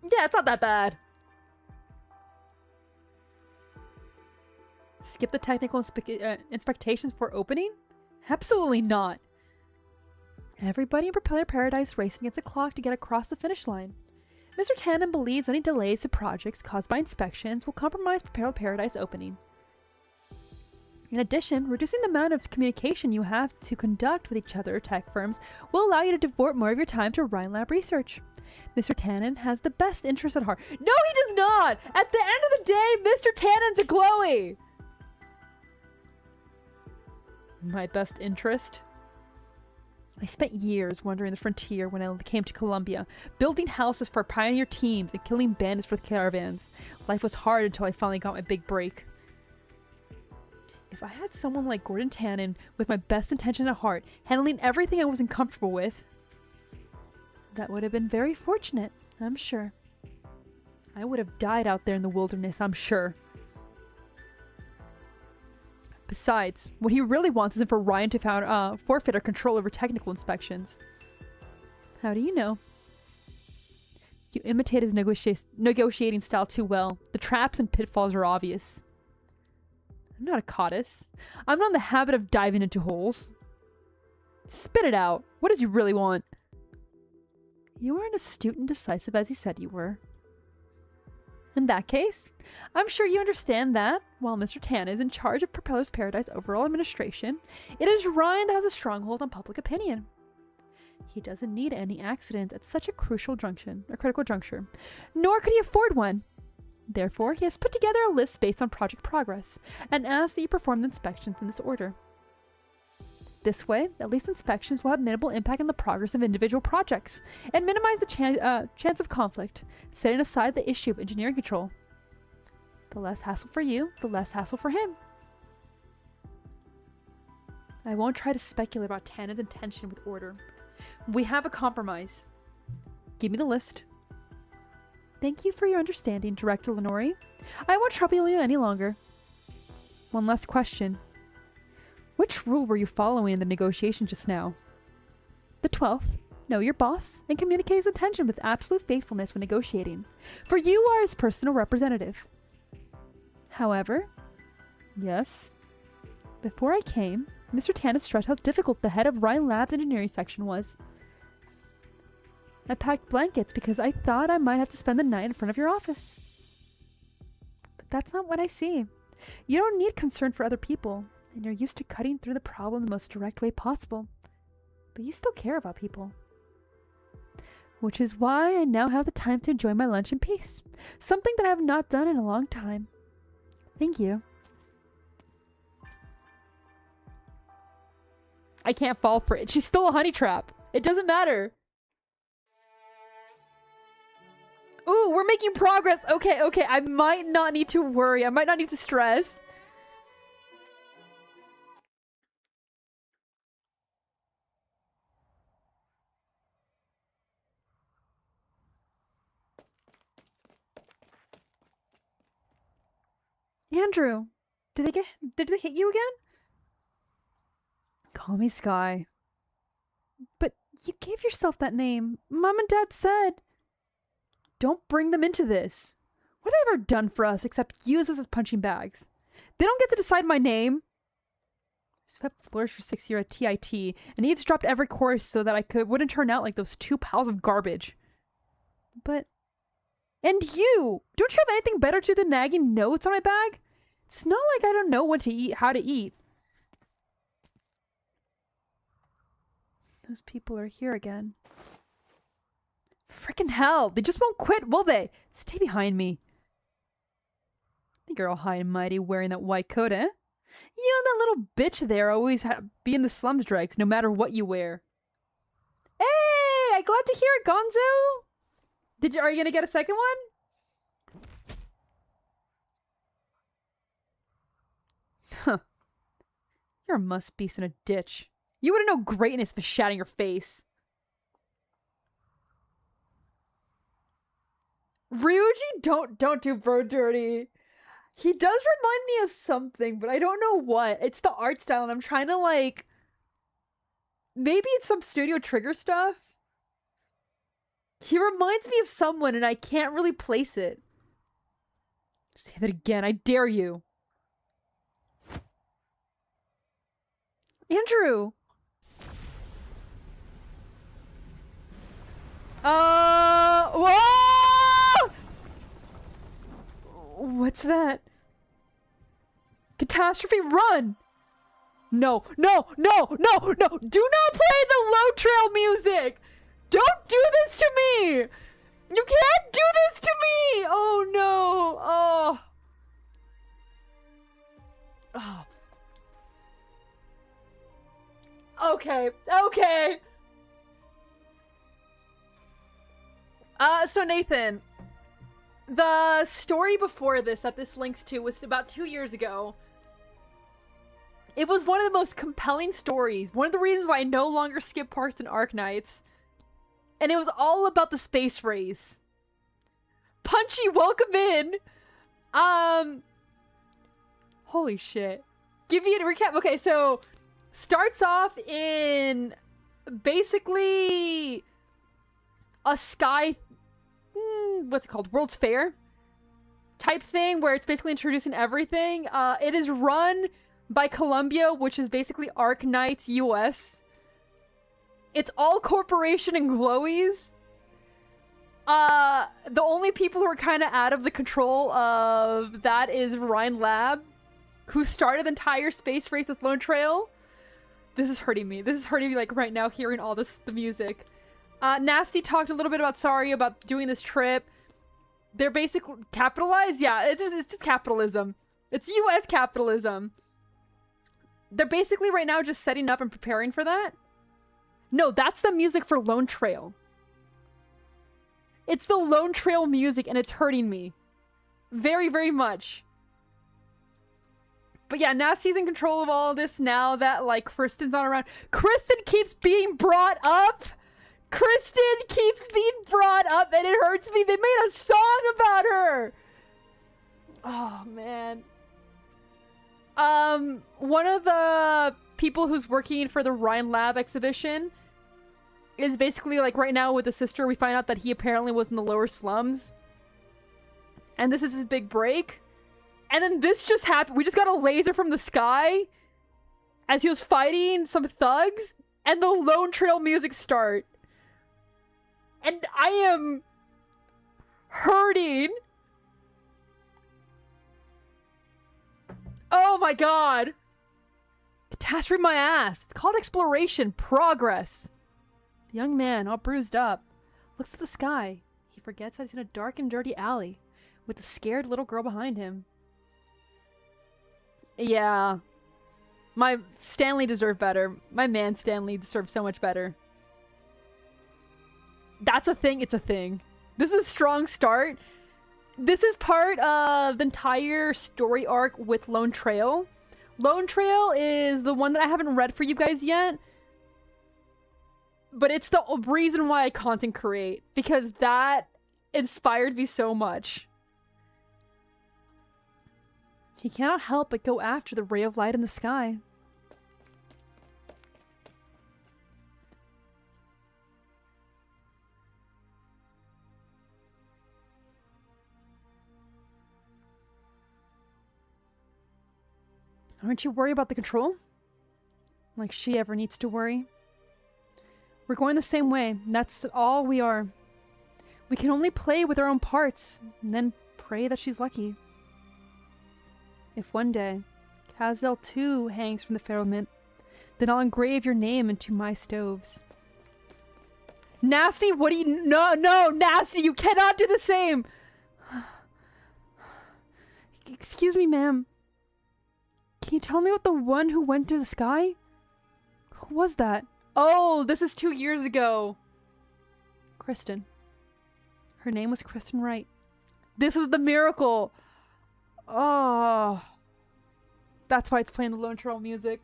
Speaker 1: Yeah, it's not that bad. Skip the technical inspectations for opening? Absolutely not. Everybody in Propeller Paradise racing against the clock to get across the finish line. Mr. Tannen believes any delays to projects caused by inspections will compromise Propeller Paradise opening. In addition, reducing the amount of communication you have to conduct with each other tech firms will allow you to devote more of your time to Rhine Lab research. Mr. Tannen has the best interest at heart. No, he does not! At the end of the day, Mr. Tannen's a Chloe! My best interest? I spent years wandering the frontier when I came to Columbia, building houses for pioneer teams and killing bandits for the caravans. Life was hard until I finally got my big break. If I had someone like Gordon Tannen with my best intention at heart, handling everything I wasn't comfortable with, that would have been very fortunate, I'm sure. I would have died out there in the wilderness, I'm sure. Besides, what he really wants isn't for Ryan to forfeit our control over technical inspections. How do you know? You imitate his negotiating style too well. The traps and pitfalls are obvious. I'm not a goddess. I'm not in the habit of diving into holes. Spit it out. What does he really want? You weren't as astute and decisive as he said you were. In that case, I'm sure you understand that, while Mr. Tan is in charge of Propeller's Paradise overall administration, it is Ryan that has a stronghold on public opinion. He doesn't need any accidents at such a critical juncture, nor could he afford one. Therefore, he has put together a list based on project progress, and asked that you perform the inspections in this order. This way, at least inspections will have minimal impact on the progress of individual projects, and minimize the chance of conflict, setting aside the issue of engineering control. The less hassle for you, the less hassle for him. I won't try to speculate about Tannen's intention with order. We have a compromise. Give me the list. Thank you for your understanding, Director Lenore. I won't trouble you any longer. One last question. Which rule were you following in the negotiation just now? The 12th. Know your boss and communicate his intention with absolute faithfulness when negotiating, for you are his personal representative. However, yes, before I came, Mr. Tannen stressed how difficult the head of Ryan Lab's engineering section was. I packed blankets because I thought I might have to spend the night in front of your office. But that's not what I see. You don't need concern for other people, and you're used to cutting through the problem the most direct way possible. But you still care about people. Which is why I now have the time to enjoy my lunch in peace. Something that I have not done in a long time. Thank you. I can't fall for it. She's still a honey trap. It doesn't matter. Ooh, we're making progress. Okay, okay. I might not need to worry. I might not need to stress. Andrew, did they hit you again? Call me Sky. But you gave yourself that name. Mom and Dad said. Don't bring them into this. What have they ever done for us except use us as punching bags? They don't get to decide my name. I swept floors for 6 years at TIT and eavesdropped every course so that I wouldn't turn out like those two piles of garbage. But... And you! Don't you have anything better to do than nagging notes on my bag? It's not like I don't know what to eat, how to eat. Those people are here again. Frickin' hell! They just won't quit, will they? Stay behind me. I think you're all high and mighty wearing that white coat, eh? You and that little bitch there always be in the slums dregs, no matter what you wear. glad to hear it, Gonzo. Are you gonna get a second one? Huh. You're a must-beast in a ditch. You wouldn't know greatness for shat in your face. Ryuji, don't do bro dirty. He does remind me of something, but I don't know what. It's the art style, and I'm trying to, like... Maybe it's some Studio Trigger stuff? He reminds me of someone, and I can't really place it. Say that again, I dare you. Andrew! Whoa! What's that? Catastrophe, run! No, no, no, no, no! Do not play the low trail music! Don't do this to me! You can't do this to me! Oh no! Oh. Oh. Okay, okay. So Nathan, the story before this that this links to was about 2 years ago. It was one of the most compelling stories. One of the reasons why I no longer skip parts in Arknights. And it was all about the space race. Punchy, welcome in. Holy shit. Give you a recap. Okay, so starts off in basically a sky, what's it called? World's Fair type thing where it's basically introducing everything. It is run by Columbia, which is basically ARKNIGHTS US. It's all corporation and glowies. The only people who are kind of out of the control of that is Ryan Lab, who started the entire space race with Lone Trail. This is hurting me. This is hurting me like right now hearing all the music. Nasty talked a little bit about about doing this trip. They're basically capitalized. Yeah, it's just capitalism. It's US capitalism. They're basically right now just setting up and preparing for that. No, that's the music for Lone Trail. It's the Lone Trail music, and it's hurting me. Very, very much. But yeah, Nasty's in control of all of this now that, like, Kristen's not around. Kristen keeps being brought up! Kristen keeps being brought up, and it hurts me. They made a song about her! Oh, man. One of the people who's working for the Ryan Lab exhibition is basically, like, right now with the sister, we find out that he apparently was in the lower slums. And this is his big break. And then this just happened. We just got a laser from the sky as he was fighting some thugs, and the Lone Trail music start. And I am hurting. Oh my god. Catastrophe my ass. It's called exploration. Progress. The young man, all bruised up, looks at the sky. He forgets that he's in a dark and dirty alley with a scared little girl behind him. Yeah. My Stanley deserved better. My man Stanley deserved so much better. That's a thing. It's a thing. This is a strong start. This is part of the entire story arc with Lone Trail. Lone Trail is the one that I haven't read for you guys yet. But it's the reason why I content create. Because that inspired me so much. He cannot help but go after the ray of light in the sky. Aren't you worried about the control? Like she ever needs to worry. We're going the same way. That's all we are. We can only play with our own parts, and then pray that she's lucky. If one day, Kazel too hangs from the firmament, then I'll engrave your name into my stoves. Nasty, what do you— No, Nasty, you cannot do the same! Excuse me, ma'am. Can you tell me about the one who went to the sky? Who was that? Oh, this is 2 years ago. Kristen. Her name was Kristen Wright. This was the miracle. Oh. That's why it's playing the Lone Trail music.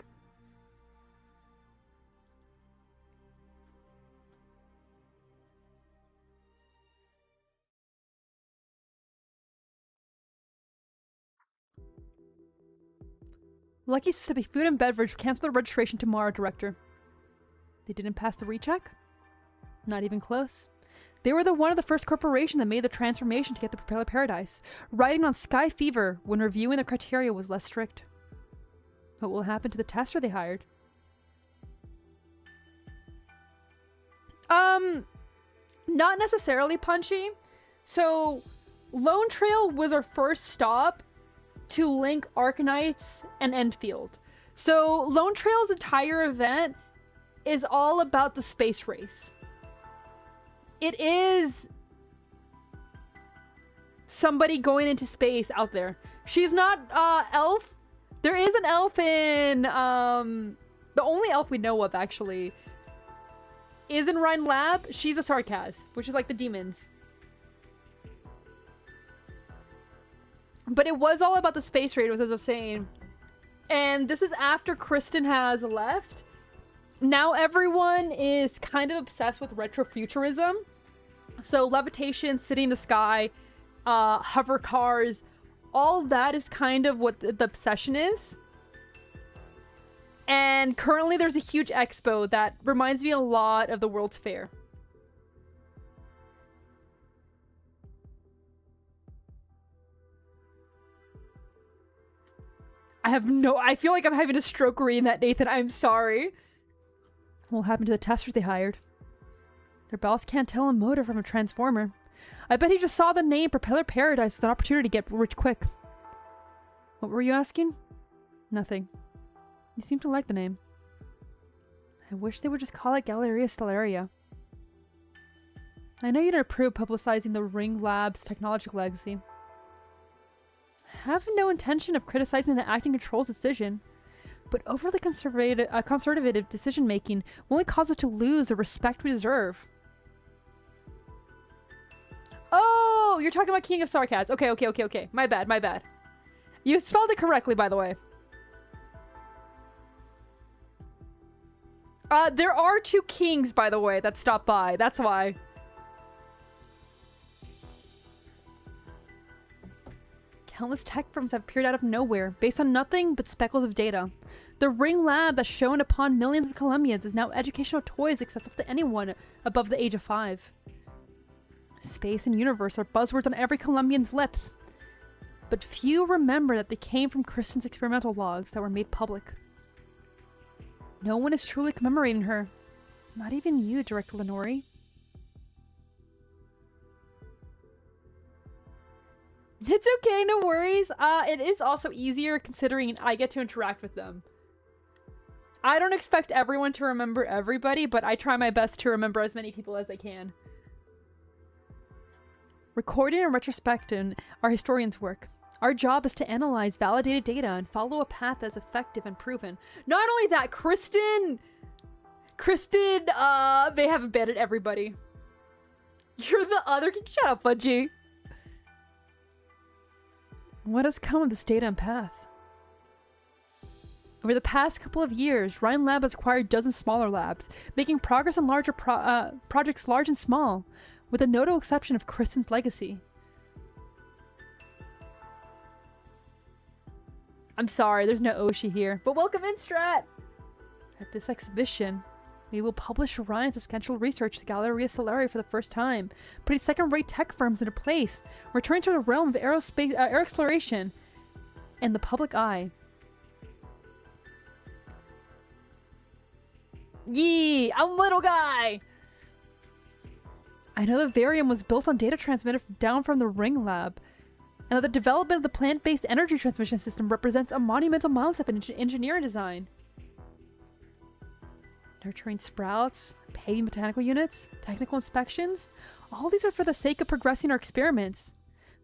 Speaker 1: Lucky Mississippi Food and Beverage canceled their registration tomorrow, Director. They didn't pass the recheck? Not even close. They were one of the first corporations that made the transformation to get the Propeller Paradise, riding on Sky Fever when reviewing the criteria was less strict. What will happen to the tester they hired? Not necessarily, Punchy. So, Lone Trail was our first stop to link ARKNIGHTS and Enfield. So, Lone Trail's entire event is all about the space race. It is somebody going into space out there. She's not elf. There is an elf in the only elf we know of actually is in Rhine Lab. She's a Sarkaz, which is like the demons. But it was all about the space raid, as I was saying. And this is after Kristen has left. Now everyone is kind of obsessed with retrofuturism. So levitation, sitting in the sky, hover cars, all that is kind of what the obsession is. And currently there's a huge expo that reminds me a lot of the World's Fair. I feel like I'm having a stroke reading that, Nathan. I'm sorry. What will happen to the testers they hired? Their boss can't tell a motor from a transformer. I bet he just saw the name Propeller Paradise as an opportunity to get rich quick. What were you asking? Nothing. You seem to like the name. I wish they would just call it Galleria Stellaria. I know you don't approve publicizing the Ring Lab's technological legacy. I have no intention of criticizing the acting control's decision, but overly conservative decision-making will only cause us to lose the respect we deserve. Oh, you're talking about King of Sarkaz. Okay. My bad. You spelled it correctly, by the way. There are 2 kings, by the way, that stopped by. That's why. Countless tech firms have appeared out of nowhere, based on nothing but speckles of data. The Ring Lab that's shown upon millions of Colombians is now educational toys accessible to anyone above the age of 5. Space and universe are buzzwords on every Colombian's lips. But few remember that they came from Kristen's experimental logs that were made public. No one is truly commemorating her. Not even you, Director Lenore. It's okay, no worries. It is also easier considering I get to interact with them. I don't expect everyone to remember everybody, but I try my best to remember as many people as I can. Recording and retrospecting are historians' work. Our job is to analyze validated data and follow a path that's effective and proven. Not only that, Kristen, they have abandoned everybody. You're the other king. Shut up, Fudgy. What has come of this data and path? Over the past couple of years, Rhine Lab has acquired dozens of smaller labs, making progress on larger projects large and small, with the notable exception of Kristen's legacy. I'm sorry, there's no Oshi here, but welcome in, Strat! At this exhibition, we will publish Orion's substantial research to Galleria Stellaria for the first time, putting second-rate tech firms into place, returning to the realm of air exploration and the public eye. Yee! I'm little guy! I know the Varium was built on data transmitted down from the Ring Lab, and that the development of the plant-based energy transmission system represents a monumental milestone in engineering design. Nurturing sprouts, paving botanical units, technical inspections, all these are for the sake of progressing our experiments.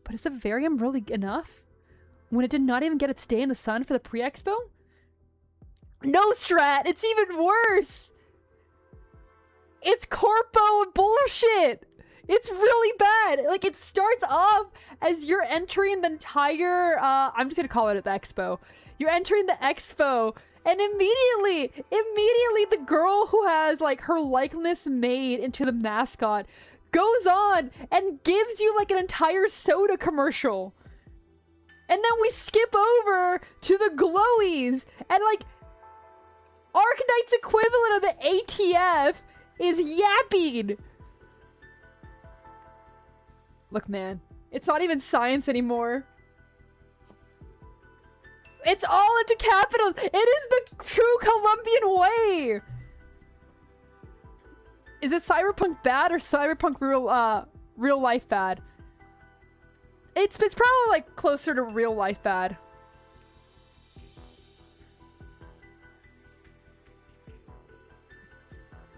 Speaker 1: But is the Varium really enough? When it did not even get its day in the sun for the pre-expo? No, Strat! It's even worse! It's corpo bullshit. It's really bad. Like, it starts off as you're entering the entire, I'm just gonna call it the expo. You're entering the expo, and immediately, the girl who has, like, her likeness made into the mascot goes on and gives you, like, an entire soda commercial. And then we skip over to the glowies, and, like, ARKNIGHTS equivalent of the ATF is yapping. Look, man, it's not even science anymore. It's all into capitals. It is the true Colombian way. Is it cyberpunk bad or cyberpunk real life bad? It's probably like closer to real life bad.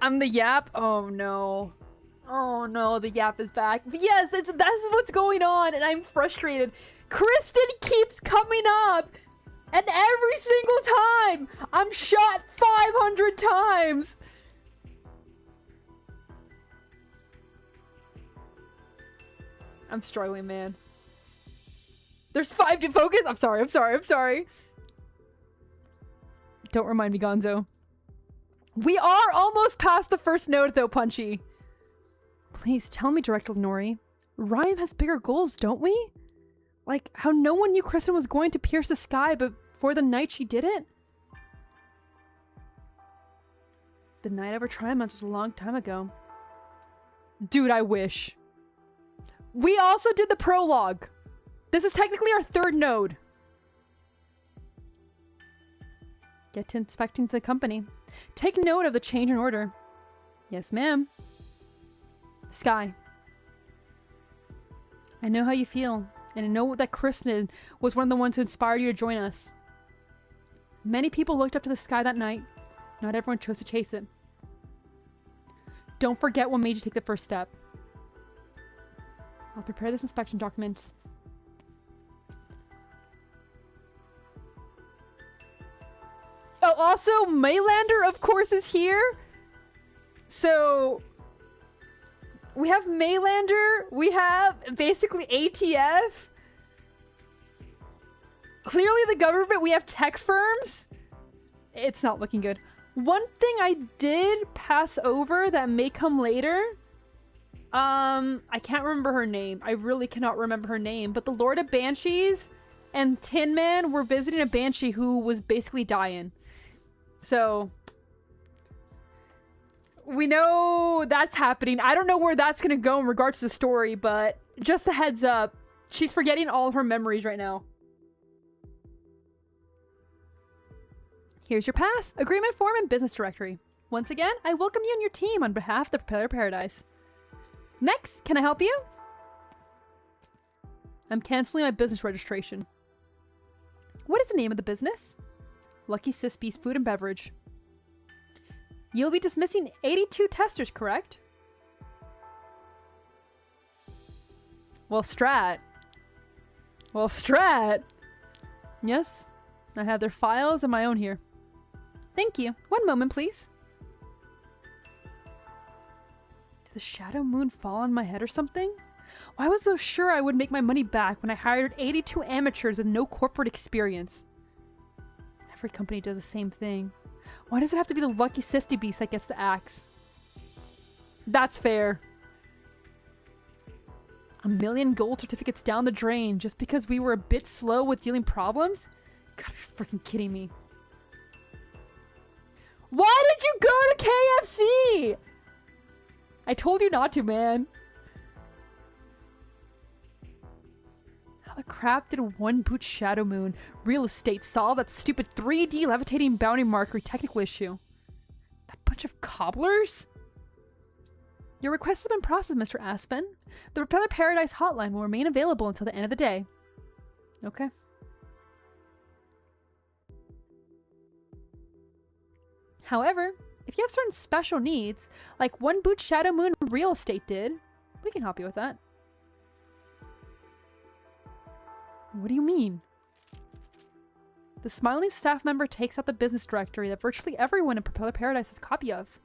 Speaker 1: I'm the yap. Oh no. Oh no, the yap is back. But yes, that's what's going on, and I'm frustrated. Kristen keeps coming up, and every single time I'm shot 500 times. I'm struggling, man. There's 5 to focus. I'm sorry. Don't remind me, Gonzo. We are almost past the first node, though, Punchy. Please tell me, Director Nori. Ryan has bigger goals, don't we? Like how no one knew Kristen was going to pierce the sky before the night she did it? The night of her triumph was a long time ago. Dude, I wish. We also did the prologue. This is technically our 3rd node. Get to inspecting the company. Take note of the change in order. Yes, ma'am. Sky. I know how you feel, and I know that Kristen was one of the ones who inspired you to join us. Many people looked up to the sky that night. Not everyone chose to chase it. Don't forget what made you take the first step. I'll prepare this inspection document. Oh, also, Maylander, of course, is here. So, we have Maylander. We have basically ATF. Clearly the government. We have tech firms. It's not looking good. One thing I did pass over that may come later. I can't remember her name. I really cannot remember her name. But the Lord of Banshees and Tin Man were visiting a Banshee who was basically dying. So, we know that's happening. I don't know where that's going to go in regards to the story, but just a heads up. She's forgetting all of her memories right now. Here's your pass. Agreement form and business directory. Once again, I welcome you and your team on behalf of the Propeller Paradise. Next, can I help you? I'm canceling my business registration. What is the name of the business? Lucky Sispy's Food and Beverage. You'll be dismissing 82 testers, correct? Well, Strat. Yes, I have their files and my own here. Thank you. One moment, please. Did the shadow moon fall on my head or something? Why was I so sure I would make my money back when I hired 82 amateurs with no corporate experience? Every company does the same thing. Why does it have to be the lucky Sisty Beast that gets the axe? That's fair. 1 million gold certificates down the drain just because we were a bit slow with dealing problems? God, you're freaking kidding me. Why did you go to KFC? I told you not to, man. How the crap did one boot Shadow Moon real estate solve that stupid 3D levitating bounty marker technical issue? That bunch of cobblers? Your request has been processed, Mr. Aspen. The Propeller Paradise hotline will remain available until the end of the day. Okay. However, if you have certain special needs, like One Boot Shadow Moon Real Estate did, we can help you with that. What do you mean? The Smiling staff member takes out the business directory that virtually everyone in Propeller Paradise has a copy of.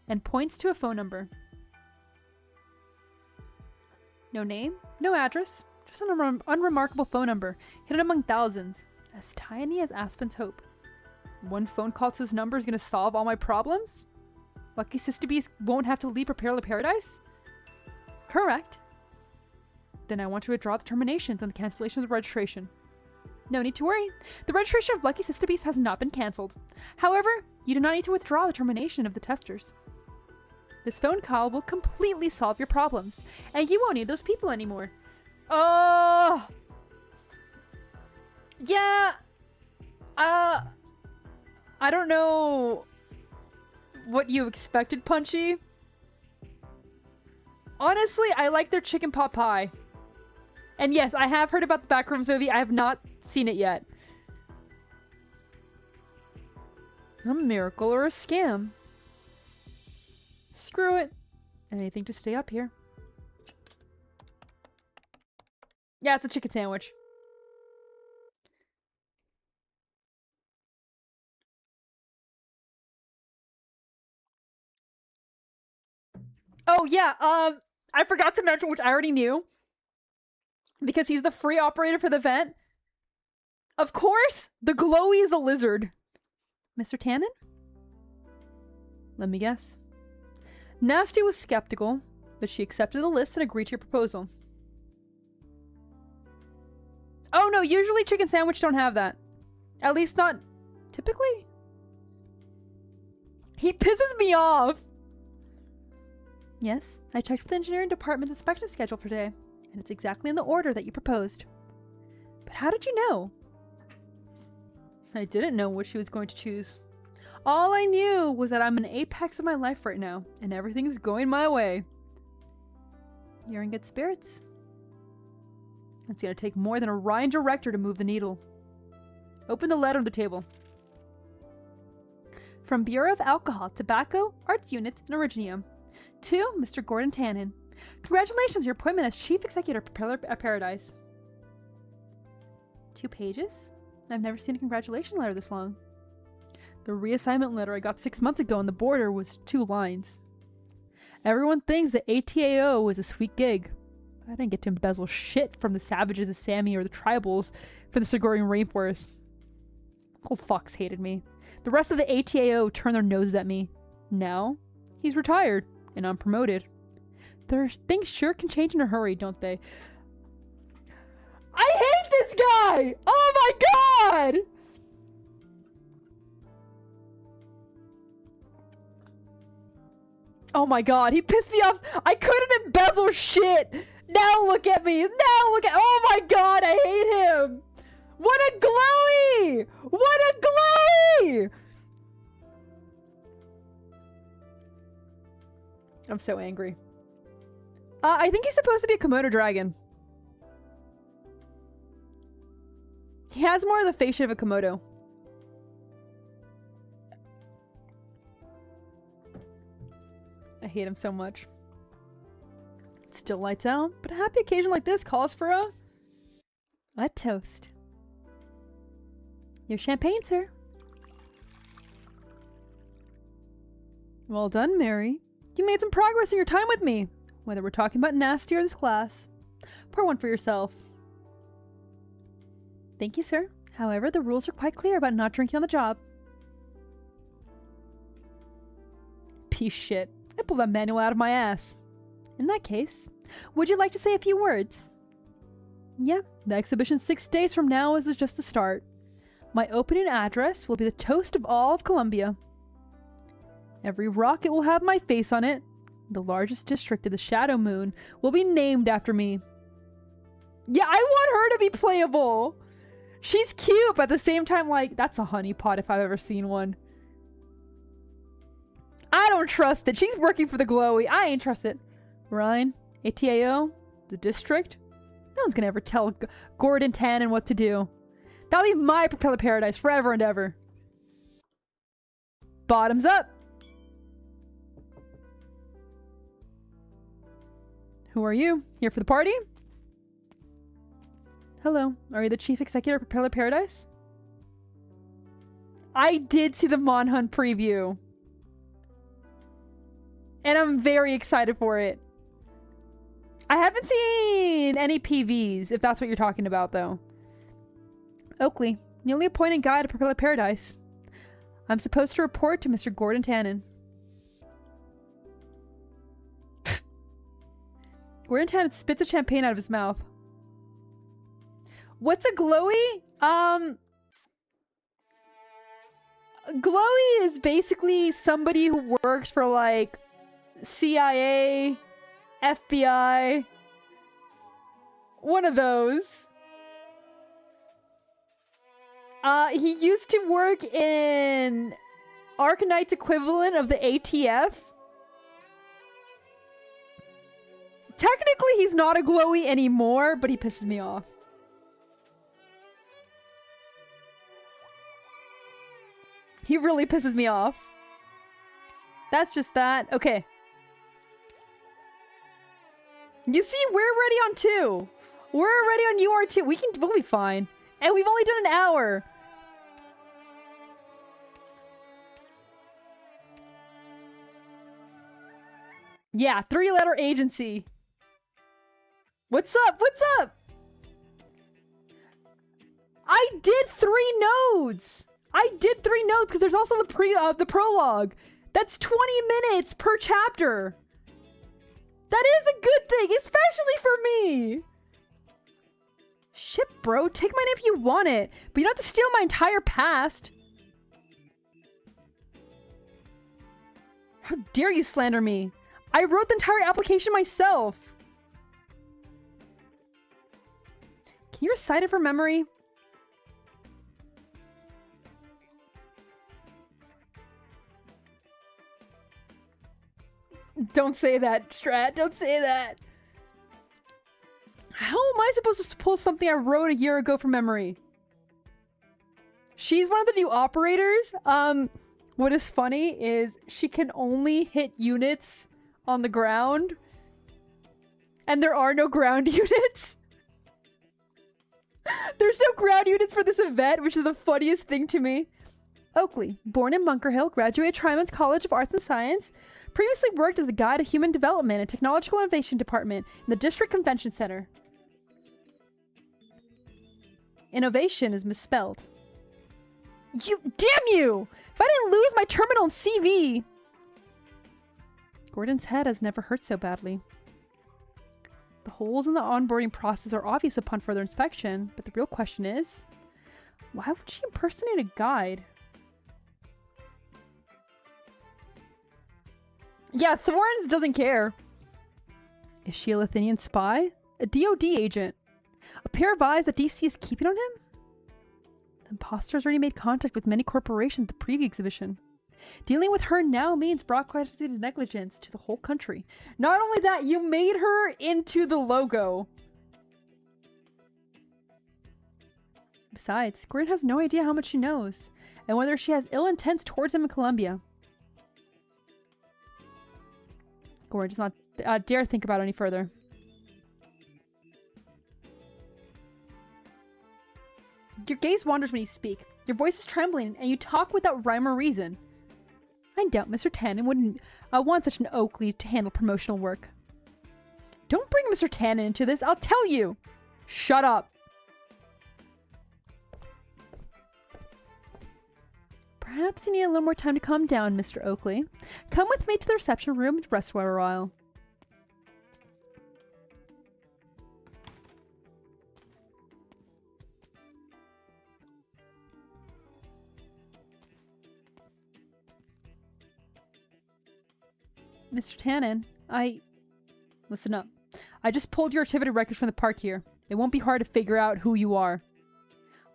Speaker 1: and points to a phone number. No name, no address, just an unremarkable phone number, hidden among thousands, as tiny as Aspen's hope. One phone call to this number is going to solve all my problems? Lucky Sister Beast won't have to leave Prepare Paradise? Correct. Then I want to withdraw the terminations and the cancellation of the registration. No need to worry. The registration of Lucky Sister Beast has not been cancelled. However, you do not need to withdraw the termination of the testers. This phone call will completely solve your problems, and you won't need those people anymore. Oh! Yeah! I don't know what you expected, Punchy. Honestly, I like their chicken pot pie. And yes, I have heard about the Backrooms movie. I have not seen it yet. A miracle or a scam? Screw it. Anything to stay up here. Yeah, it's a chicken sandwich. Oh, yeah, I forgot to mention, which I already knew. Because he's the free operator for the vent. Of course, the glowy is a lizard. Mr. Tannen? Let me guess. Nasty was skeptical, but she accepted the list and agreed to your proposal. Oh no, usually chicken sandwich don't have that. At least not typically. He pisses me off. Yes, I checked with the engineering department's inspection schedule for today, and it's exactly in the order that you proposed. But how did you know? I didn't know what she was going to choose. All I knew was that I'm in the apex of my life right now, and everything's going my way. You're in good spirits. It's gonna take more than a Ryan director to move the needle. Open the letter on the table. From Bureau of Alcohol, Tobacco, Arts Unit, and Originium. To Mr. Gordon Tannen. Congratulations on your appointment as Chief Executive at Paradise. 2 pages? I've never seen a congratulation letter this long. The reassignment letter I got 6 months ago on the border was 2 lines. Everyone thinks that ATAO was a sweet gig. I didn't get to embezzle shit from the savages of Sami or the tribals for the Sigurian rainforest. Old Fox hated me. The rest of the ATAO turned their noses at me. Now, he's retired and I'm promoted. Things sure can change in a hurry, don't they? I hate this guy! Oh my god! Oh my god, he pissed me off. I couldn't embezzle shit. Now look at me. Now look at. Oh my god, I hate him. What a glowy! What a glowy! I'm so angry. I think he's supposed to be a Komodo dragon. He has more of the face shape of a Komodo. I hate him so much. Still lights out, but a happy occasion like this calls for a toast. Your champagne, sir. Well done, Mary. You made some progress in your time with me, whether we're talking about Nasty or this class. Pour one for yourself. Thank you, sir. However, the rules are quite clear about not drinking on the job. Piece shit. I pulled that manual out of my ass. In that case, would you like to say a few words? Yeah, the exhibition 6 days from now is just the start. My opening address will be the toast of all of Columbia. Every rocket will have my face on it. The largest district of the Shadow Moon will be named after me. Yeah, I want her to be playable. She's cute, but at the same time, like, that's a honeypot if I've ever seen one. I don't trust it. She's working for the glowy. I ain't trust it. Ryan, ATAO, the district. No one's gonna ever tell Gordon Tannen what to do. That'll be my Propeller Paradise forever and ever. Bottoms up. Who are you? Here for the party? Hello. Are you the Chief Executive of Propeller Paradise? I did see the Mon Hunt preview. And I'm very excited for it. I haven't seen any PVs, if that's what you're talking about, though. Oakley, newly appointed guide to Propeller Paradise. I'm supposed to report to Mr. Gordon Tannen. Gordon Tannen spits a champagne out of his mouth. What's a glowy? Glowy is basically somebody who works for, like, CIA, FBI, one of those. He used to work in ARKNIGHTS equivalent of the ATF. Technically, he's not a glowy anymore, but he pisses me off. He really pisses me off. That's just that. Okay. You see, we're already on 2. We're already on UR2. We'll be fine. And we've only done an hour. Yeah, 3-letter agency. What's up? What's up? I did 3 nodes. I did 3 nodes because there's also the prologue. That's 20 minutes per chapter. That is a good thing, especially for me. Shit, bro. Take my name if you want it, but you don't have to steal my entire past. How dare you slander me? I wrote the entire application myself. Can you recite it from memory? Don't say that, Strat. Don't say that. How am I supposed to pull something I wrote a year ago from memory? She's one of the new operators. What is funny is she can only hit units on the ground. And there are no ground units. There's no ground units for this event, which is the funniest thing to me. Oakley, born in Bunker Hill, graduated Triman's College of Arts and Science. Previously worked as a guide of human development and technological innovation department in the District Convention Center. Innovation is misspelled. You, damn you! If I didn't lose my terminal and CV! Gordon's head has never hurt so badly. The holes in the onboarding process are obvious upon further inspection, but the real question is, why would she impersonate a guide? Yeah, Thorns doesn't care. Is she a Lithuanian spy? A DOD agent? A pair of eyes that DC is keeping on him? The imposter has already made contact with many corporations at the preview exhibition. Dealing with her now means broadcasting his negligence to the whole country. Not only that, you made her into the logo. Besides, Gordon has no idea how much she knows, and whether she has ill intents towards him in Colombia. Gordon does not dare think about it any further. Your gaze wanders when you speak. Your voice is trembling, and you talk without rhyme or reason. I doubt Mr. Tannen wouldn't want such an Oakley to handle promotional work. Don't bring Mr. Tannen into this, I'll tell you! Shut up! Perhaps you need a little more time to calm down, Mr. Oakley. Come with me to the reception room and rest for a while. Mr. Tannen, Listen up. I just pulled your activity records from the park here. It won't be hard to figure out who you are.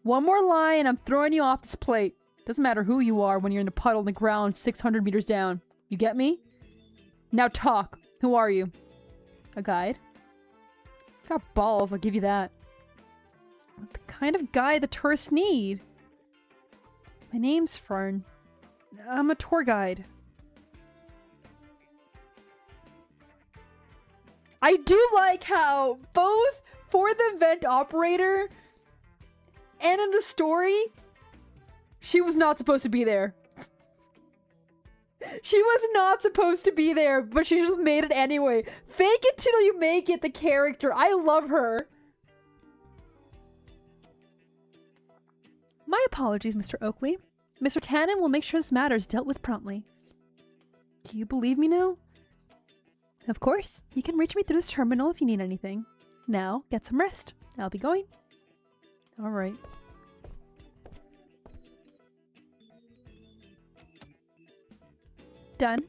Speaker 1: One more lie and I'm throwing you off this plate. Doesn't matter who you are when you're in a puddle on the ground 600 meters down. You get me? Now talk. Who are you? A guide? Got balls, I'll give you that. The kind of guy the tourists need. My name's Fern. I'm a tour guide. I do like how both for the event operator and in the story, she was not supposed to be there. She was not supposed to be there, but she just made it anyway. Fake it till you make it, the character. I love her. My apologies, Mr. Oakley. Mr. Tannen will make sure this matter is dealt with promptly. Do you believe me now? Of course. You can reach me through this terminal if you need anything. Now, get some rest. I'll be going. Alright. Done.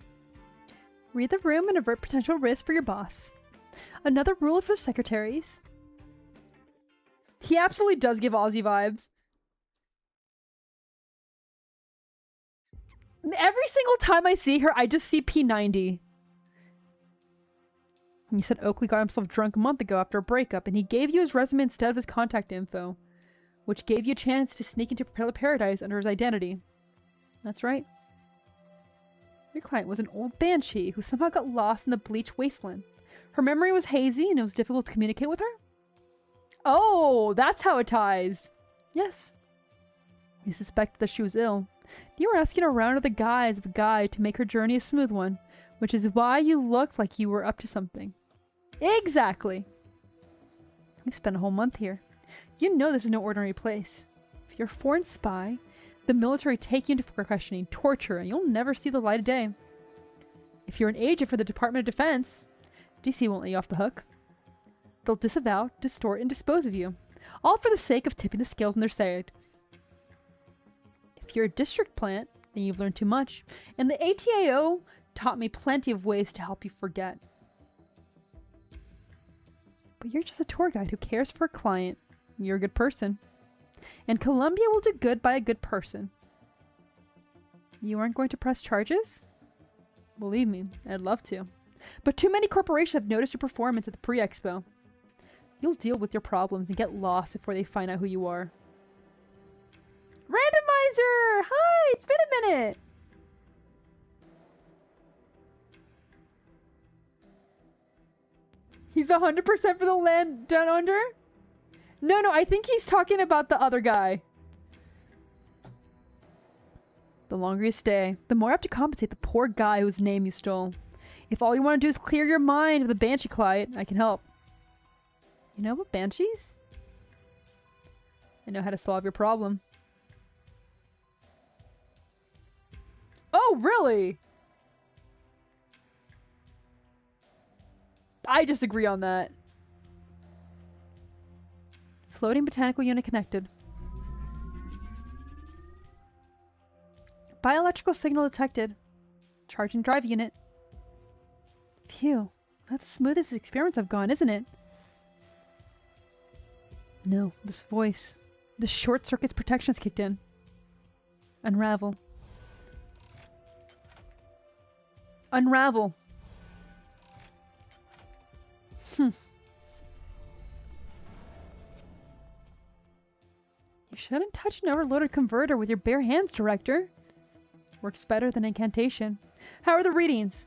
Speaker 1: Read the room and avert potential risk for your boss. Another rule for secretaries. He absolutely does give Aussie vibes. Every single time I see her, I just see P90. You said Oakley got himself drunk a month ago after a breakup, and he gave you his resume instead of his contact info, which gave you a chance to sneak into Paradise under his identity. That's right. Your client was an old banshee who somehow got lost in the bleach wasteland. Her memory was hazy, and it was difficult to communicate with her? Oh, that's how it ties. Yes. You suspected that she was ill. You were asking around under the guise of a guide to make her journey a smooth one, which is why you looked like you were up to something. Exactly. You've spent a whole month here. You know this is no ordinary place. If you're a foreign spy, the military take you into for questioning, torture, and you'll never see the light of day. If you're an agent for the Department of Defense, DC won't let you off the hook. They'll disavow, distort, and dispose of you, all for the sake of tipping the scales on their side. If you're a district plant, then you've learned too much, and the ATAO taught me plenty of ways to help you forget. But you're just a tour guide who cares for a client. You're a good person. And Columbia will do good by a good person. You aren't going to press charges? Believe me, I'd love to. But too many corporations have noticed your performance at the pre-expo. You'll deal with your problems and get lost before they find out who you are. Randomizer! Hi! It's been a minute! He's 100% for the land down under? No, I think he's talking about the other guy. The longer you stay, the more I have to compensate the poor guy whose name you stole. If all you want to do is clear your mind of the Banshee client, I can help. You know what, Banshees? I know how to solve your problem. Oh, really? I disagree on that. Floating botanical unit connected. Bioelectrical signal detected. Charging drive unit. Phew. That's the smoothest experiments I've gone, isn't it? No, this voice. The short circuit's protection's kicked in. Unravel. Unravel. You shouldn't touch an overloaded converter with your bare hands, Director. Works better than incantation. How are the readings?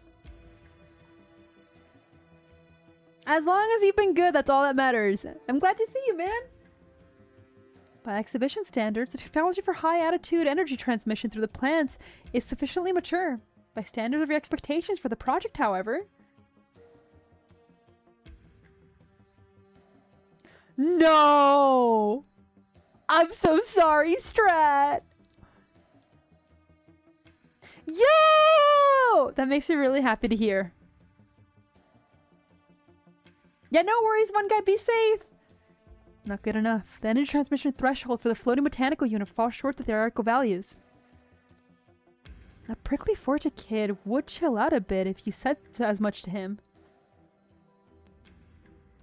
Speaker 1: As long as you've been good, that's all that matters. I'm glad to see you, man. By exhibition standards, the technology for high-attitude energy transmission through the plants is sufficiently mature. By standards of your expectations for the project, however... No! I'm so sorry, Strat! Yo! That makes me really happy to hear. Yeah, no worries, one guy, be safe! Not good enough. The energy transmission threshold for the floating botanical unit falls short of theoretical values. That prickly Forja kid would chill out a bit if you said as much to him.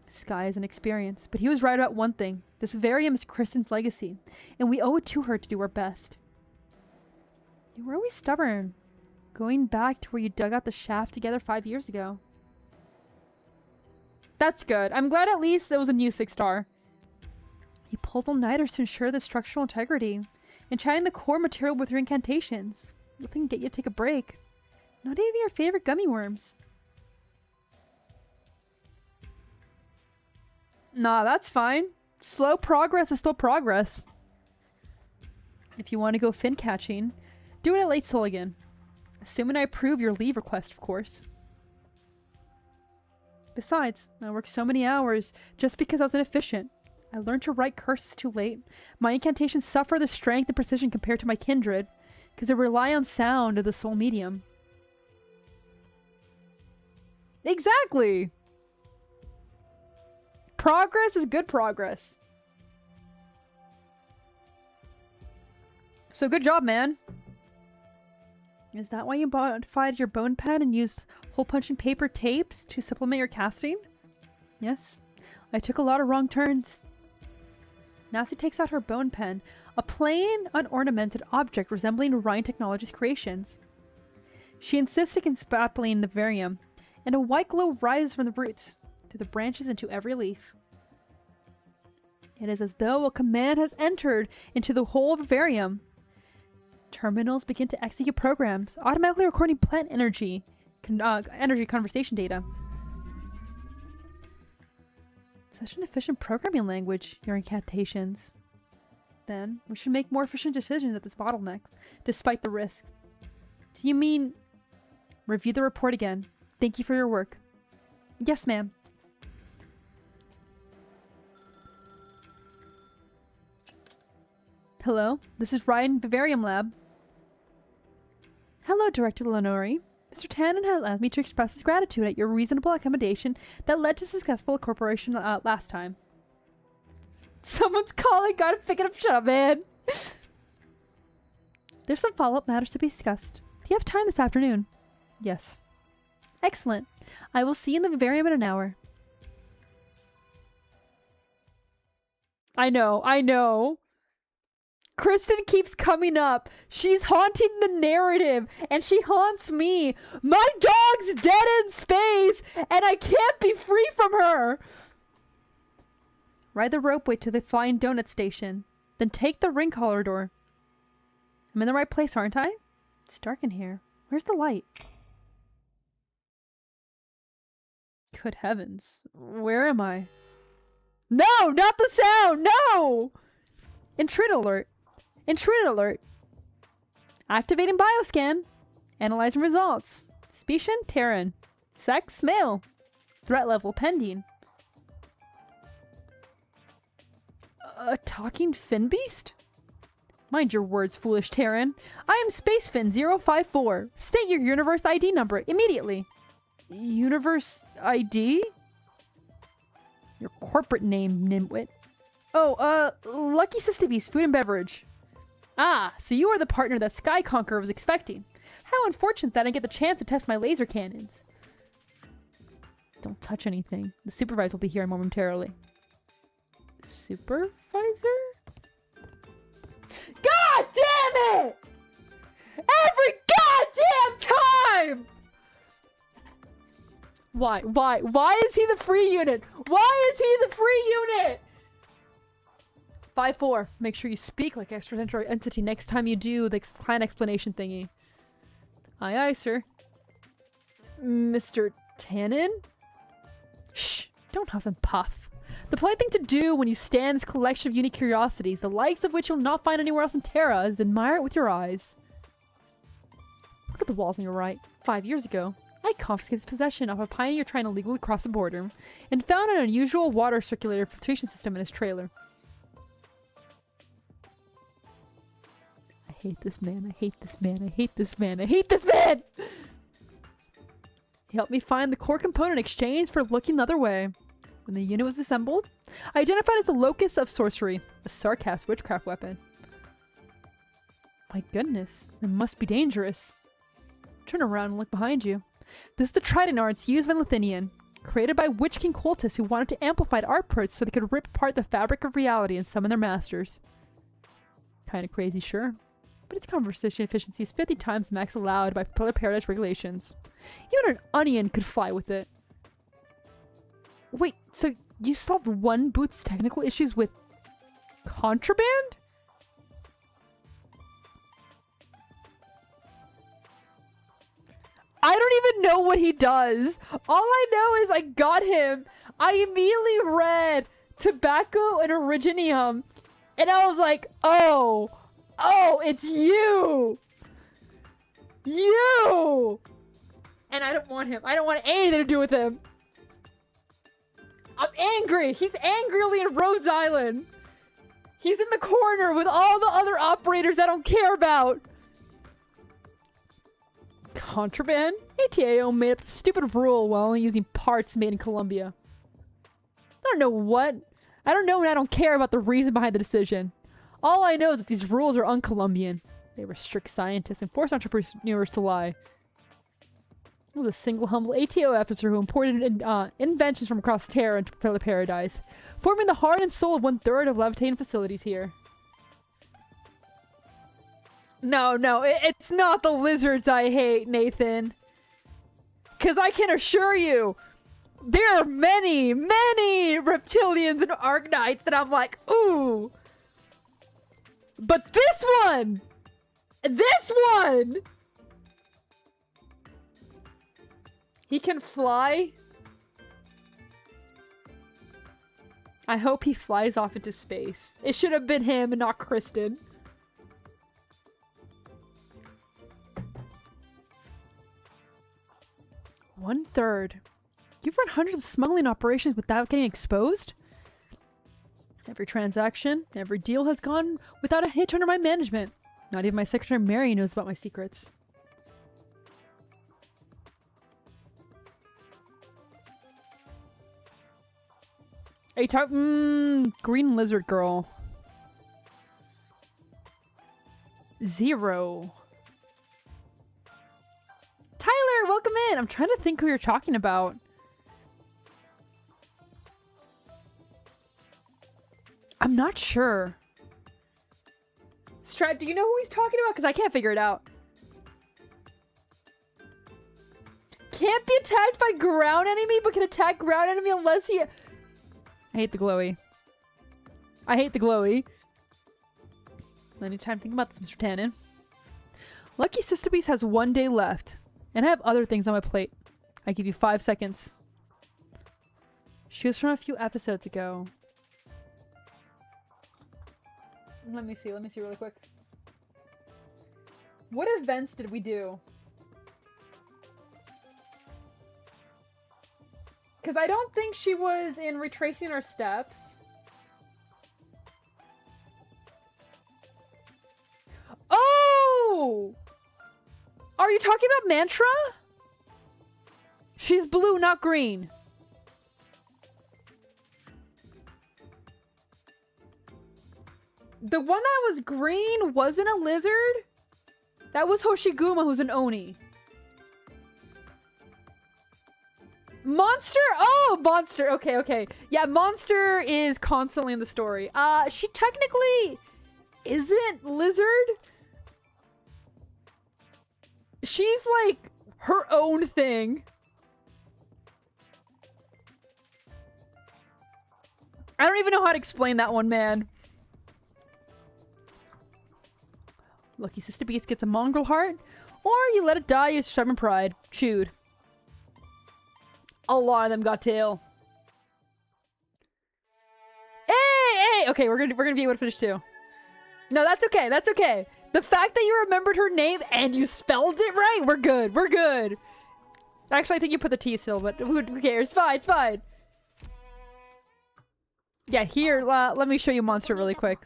Speaker 1: Sky is an experience, but he was right about one thing. This Varium is Kristen's legacy, and we owe it to her to do our best. You were always stubborn, going back to where you dug out the shaft together 5 years ago. That's good. I'm glad at least there was a new 6-star. You pulled all-nighters to ensure the structural integrity, enchanting the core material with your incantations. Nothing can get you to take a break. Not even your favorite gummy worms. Nah, that's fine. Slow progress is still progress. If you want to go fin catching, do it at Lake Sullivan. Assuming I approve your leave request, of course. Besides, I worked so many hours just because I was inefficient. I learned to write curses too late. My incantations suffer the strength and precision compared to my kindred, because they rely on sound of the soul medium. Exactly! Progress is good progress. So good job, man. Is that why you modified your bone pen and used hole punching paper tapes to supplement your casting? Yes. I took a lot of wrong turns. Nasty takes out her bone pen, a plain, unornamented object resembling Ryan Technologies' creations. She insists in spattling the vivarium, and a white glow rises from the roots, through the branches into every leaf. It is as though a command has entered into the whole vivarium. Terminals begin to execute programs, automatically recording plant energy conversation data. Such an efficient programming language, your incantations. Then, we should make more efficient decisions at this bottleneck, despite the risk. Do you mean... Review the report again. Thank you for your work. Yes, ma'am. Hello, this is Ryan Vivarium Lab. Hello, Director Lenore. Mr. Tannen has asked me to express his gratitude at your reasonable accommodation that led to successful incorporation last time. Someone's calling. Gotta pick it up. Shut up, man. There's some follow-up matters to be discussed. Do you have time this afternoon? Yes. Excellent. I will see you in the vivarium in an hour. I know. Kristen keeps coming up. She's haunting the narrative, and she haunts me. My dog's dead in space, and I can't be free from her. Ride the ropeway to the flying donut station. Then take the ring corridor. I'm in the right place, aren't I? It's dark in here. Where's the light? Good heavens. Where am I? No! Not the sound! No! Intruder alert. Intruder alert. Activating bioscan. Analyzing results. Species, Terran. Sex, male. Threat level, pending. A talking fin beast? Mind your words, foolish Terran. I am Spacefin 054. State your universe ID number immediately. Universe ID? Your corporate name, Nimwit. Oh, Lucky Sister Beast, food and beverage. Ah, so you are the partner that Sky Conqueror was expecting. How unfortunate that I didn't get the chance to test my laser cannons. Don't touch anything. The supervisor will be here momentarily. Supervisor? God damn it! Every goddamn time! Why is he the free unit? Why is he the free unit? 5-4. Make sure you speak like extraterrestrial entity next time you do the client explanation thingy. Aye, aye, sir. Mr. Tannen? Shh! Don't huff and puff. The polite thing to do when you stand this collection of unique curiosities, the likes of which you'll not find anywhere else in Terra, is admire it with your eyes. Look at the walls on your right. 5 years ago, I confiscated its possession of a pioneer trying to legally cross the border, and found an unusual water circulator filtration system in his trailer. I hate this man, I hate this man, I hate this man, I hate this man! He helped me find the core component in exchange for looking the other way. When the unit was assembled, I identified as the locus of sorcery, a sarcastic witchcraft weapon. My goodness, it must be dangerous. Turn around and look behind you. This is the Trident arts used by Lithinian, created by Witch King cultists who wanted to amplify art parts so they could rip apart the fabric of reality and summon their masters. Kinda crazy, sure. But its conversation efficiency is 50 times the max allowed by Pillar Paradise regulations. Even an onion could fly with it. Wait, so you solved one boot's technical issues with contraband? I don't even know what he does. All I know is I got him. I immediately read tobacco and originium, and I was like, oh, it's you. You! And I don't want him. I don't want anything to do with him. I'm angry. He's angrily in Rhodes Island. He's in the corner with all the other operators I don't care about. Contraband? ATAO made up the stupid rule while only using parts made in Colombia. I don't know what. I don't know and I don't care about the reason behind the decision. All I know is that these rules are un-Colombian. They restrict scientists and force entrepreneurs to lie. He was a single humble ATO officer who imported inventions from across Terra into the paradise, forming the heart and soul of 1/3 of levitating facilities here. No, it's not the lizards I hate, Nathan. Because I can assure you, there are many, many reptilians and Arknights that I'm like, ooh. But this one! He can fly? I hope he flies off into space. It should have been him and not Kristen. One-third. You've run hundreds of smuggling operations without getting exposed? Every transaction, every deal has gone without a hitch under my management. Not even my secretary Mary knows about my secrets. Are you talking? Green lizard girl. 0. Tyler, welcome in! I'm trying to think who you're talking about. I'm not sure. Strat, do you know who he's talking about? Because I can't figure it out. Can't be attacked by ground enemy, but can attack ground enemy unless he... I hate the glowy. I hate the glowy. I need time to think about this, Mr. Tannen. Lucky Sister Beast has 1 day left. And I have other things on my plate. I give you 5 seconds. She was from a few episodes ago. Let me see really quick. What events did we do? Because I don't think she was in Retracing Our Steps. Oh! Are you talking about Mantra? She's blue, not green. The one that was green wasn't a lizard? That was Hoshiguma, who's an Oni. Monster? Oh, Monster. Okay. Yeah, Monster is constantly in the story. She technically isn't lizard. She's like her own thing. I don't even know how to explain that one, man. Lucky Sister Beast gets a mongrel heart, or you let it die, you stubborn pride. Chewed. A lot of them got tail. Hey! Okay, we're gonna be able to finish too. No, that's okay. That's okay. The fact that you remembered her name and you spelled it right, we're good. We're good. Actually, I think you put the T still, but who cares? It's fine. It's fine. Yeah, here. Let me show you Monster really quick.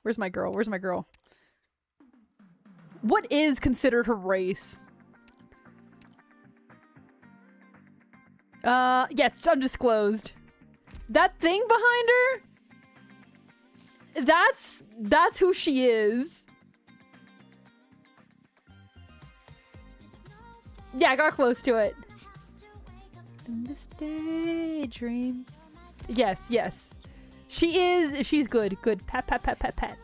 Speaker 1: Where's my girl? Where's my girl? What is considered her race? Yeah, it's undisclosed. That thing behind her? That's who she is. Yeah, I got close to it. In this daydream. Yes. She's good. Good. Pat.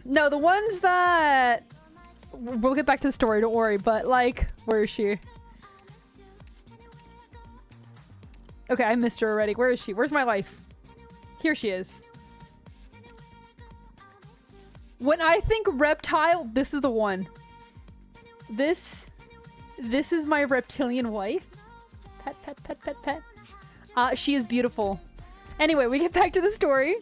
Speaker 1: No, the ones that... We'll get back to the story, don't worry. But, like, where is she? Okay, I missed her already. Where is she? Where's my life? Here she is. When I think reptile, this is the one. This is my reptilian wife. Pet. She is beautiful. Anyway, we get back to the story.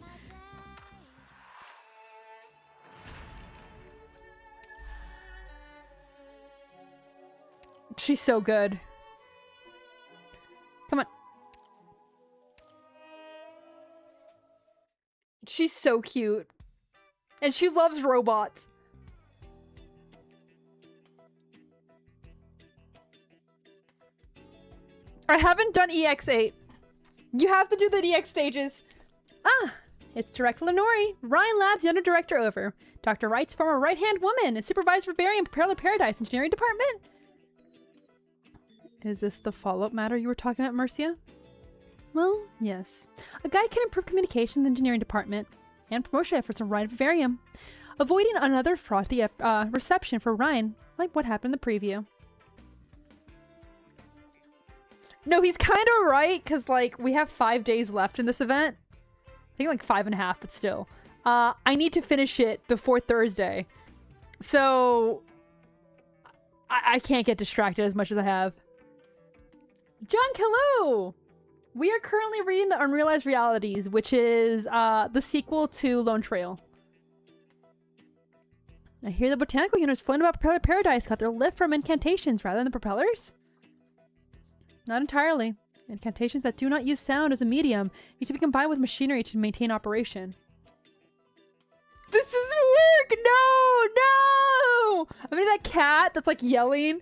Speaker 1: She's so good. Come on. She's so cute. And she loves robots. I haven't done EX8. You have to do the EX stages. Ah, it's Director Lenori. Ryan Labs, the Under-Director over. Dr. Wright's former right-hand woman and supervisor for Barium Parallel Paradise Engineering Department. Is this the follow-up matter you were talking about, Mercia? Well, yes. A guy can improve communication in the engineering department and promotion efforts on Ryan Vivarium, avoiding another frothy reception for Ryan, like what happened in the preview. No, he's kind of right, because, like, we have 5 days left in this event. I think, like, 5.5, but still. I need to finish it before Thursday. So, I can't get distracted as much as I have. Junk, hello! We are currently reading the Unrealized Realities, which is the sequel to Lone Trail. I hear the botanical units flown about Propeller Paradise got their lift from incantations rather than the propellers? Not entirely. Incantations that do not use sound as a medium need to be combined with machinery to maintain operation. This is work! No! No! I mean, that cat that's like yelling.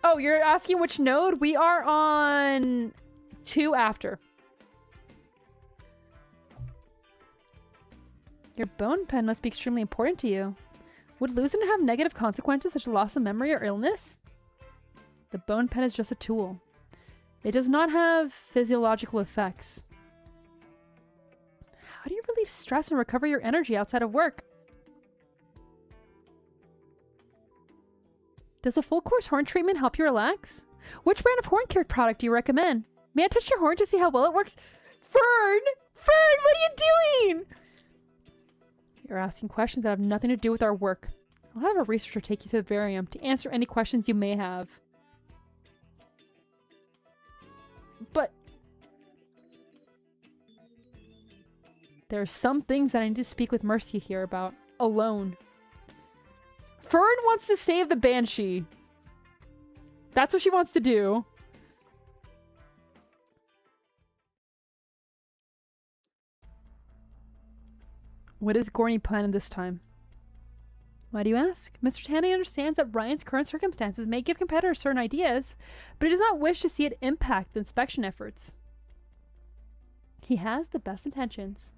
Speaker 1: Oh, you're asking which node? We are on 2 after. Your bone pen must be extremely important to you. Would losing it have negative consequences such as loss of memory or illness? The bone pen is just a tool. It does not have physiological effects. How do you relieve stress and recover your energy outside of work? Does a full course horn treatment help you relax? Which brand of horn care product do you recommend? May I touch your horn to see how well it works? Fern! Fern, what are you doing? You're asking questions that have nothing to do with our work. I'll have a researcher take you to the Vivarium to answer any questions you may have. But there are some things that I need to speak with Mercy here about, alone. Fern wants to save the Banshee. That's what she wants to do. What is Gorney planning this time? Why do you ask? Mr. Tanny understands that Ryan's current circumstances may give competitors certain ideas, but he does not wish to see it impact the inspection efforts. He has the best intentions.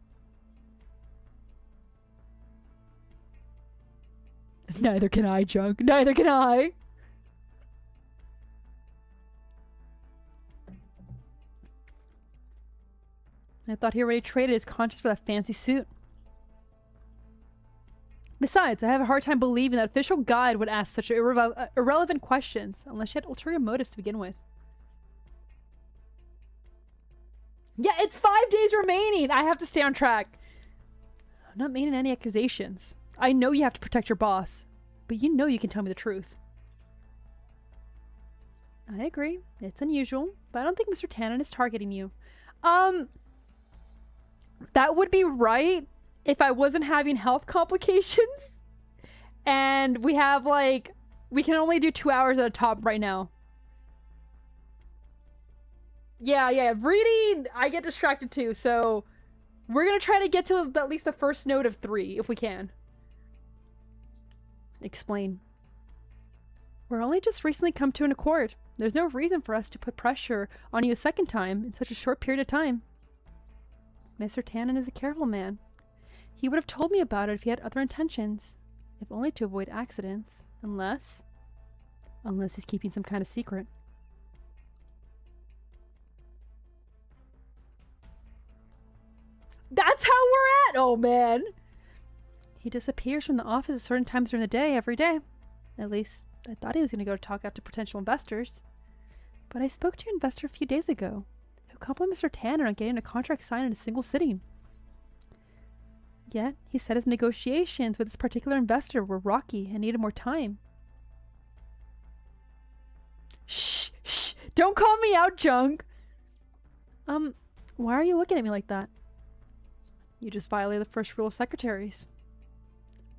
Speaker 1: Neither can I, Junk. Neither can I! I thought he already traded his conscience for that fancy suit. Besides, I have a hard time believing that official guide would ask such irrelevant questions, unless she had ulterior motives to begin with. Yeah, it's 5 days remaining! I have to stay on track. I'm not making any accusations. I know you have to protect your boss, but you know you can tell me the truth. I agree. It's unusual, but I don't think Mr. Tannen is targeting you. That would be right if I wasn't having health complications. And we have, like, we can only do 2 hours at a top right now. Yeah, reading, I get distracted too, so we're gonna try to get to at least the first node of 3, if we can. Explain. We're only just recently come to an accord. There's no reason for us to put pressure on you a second time in such a short period of time. Mr. Tannen is a careful man. He would have told me about it if he had other intentions, if only to avoid accidents, unless he's keeping some kind of secret. That's how we're at! Oh, man! He disappears from the office at certain times during the day, every day. At least, I thought he was going to go talk out to potential investors. But I spoke to an investor a few days ago, who complimented Mr. Tanner on getting a contract signed in a single sitting. Yet, he said his negotiations with this particular investor were rocky and needed more time. Shh! Don't call me out, Junk! Why are you looking at me like that? You just violated the first rule of secretaries.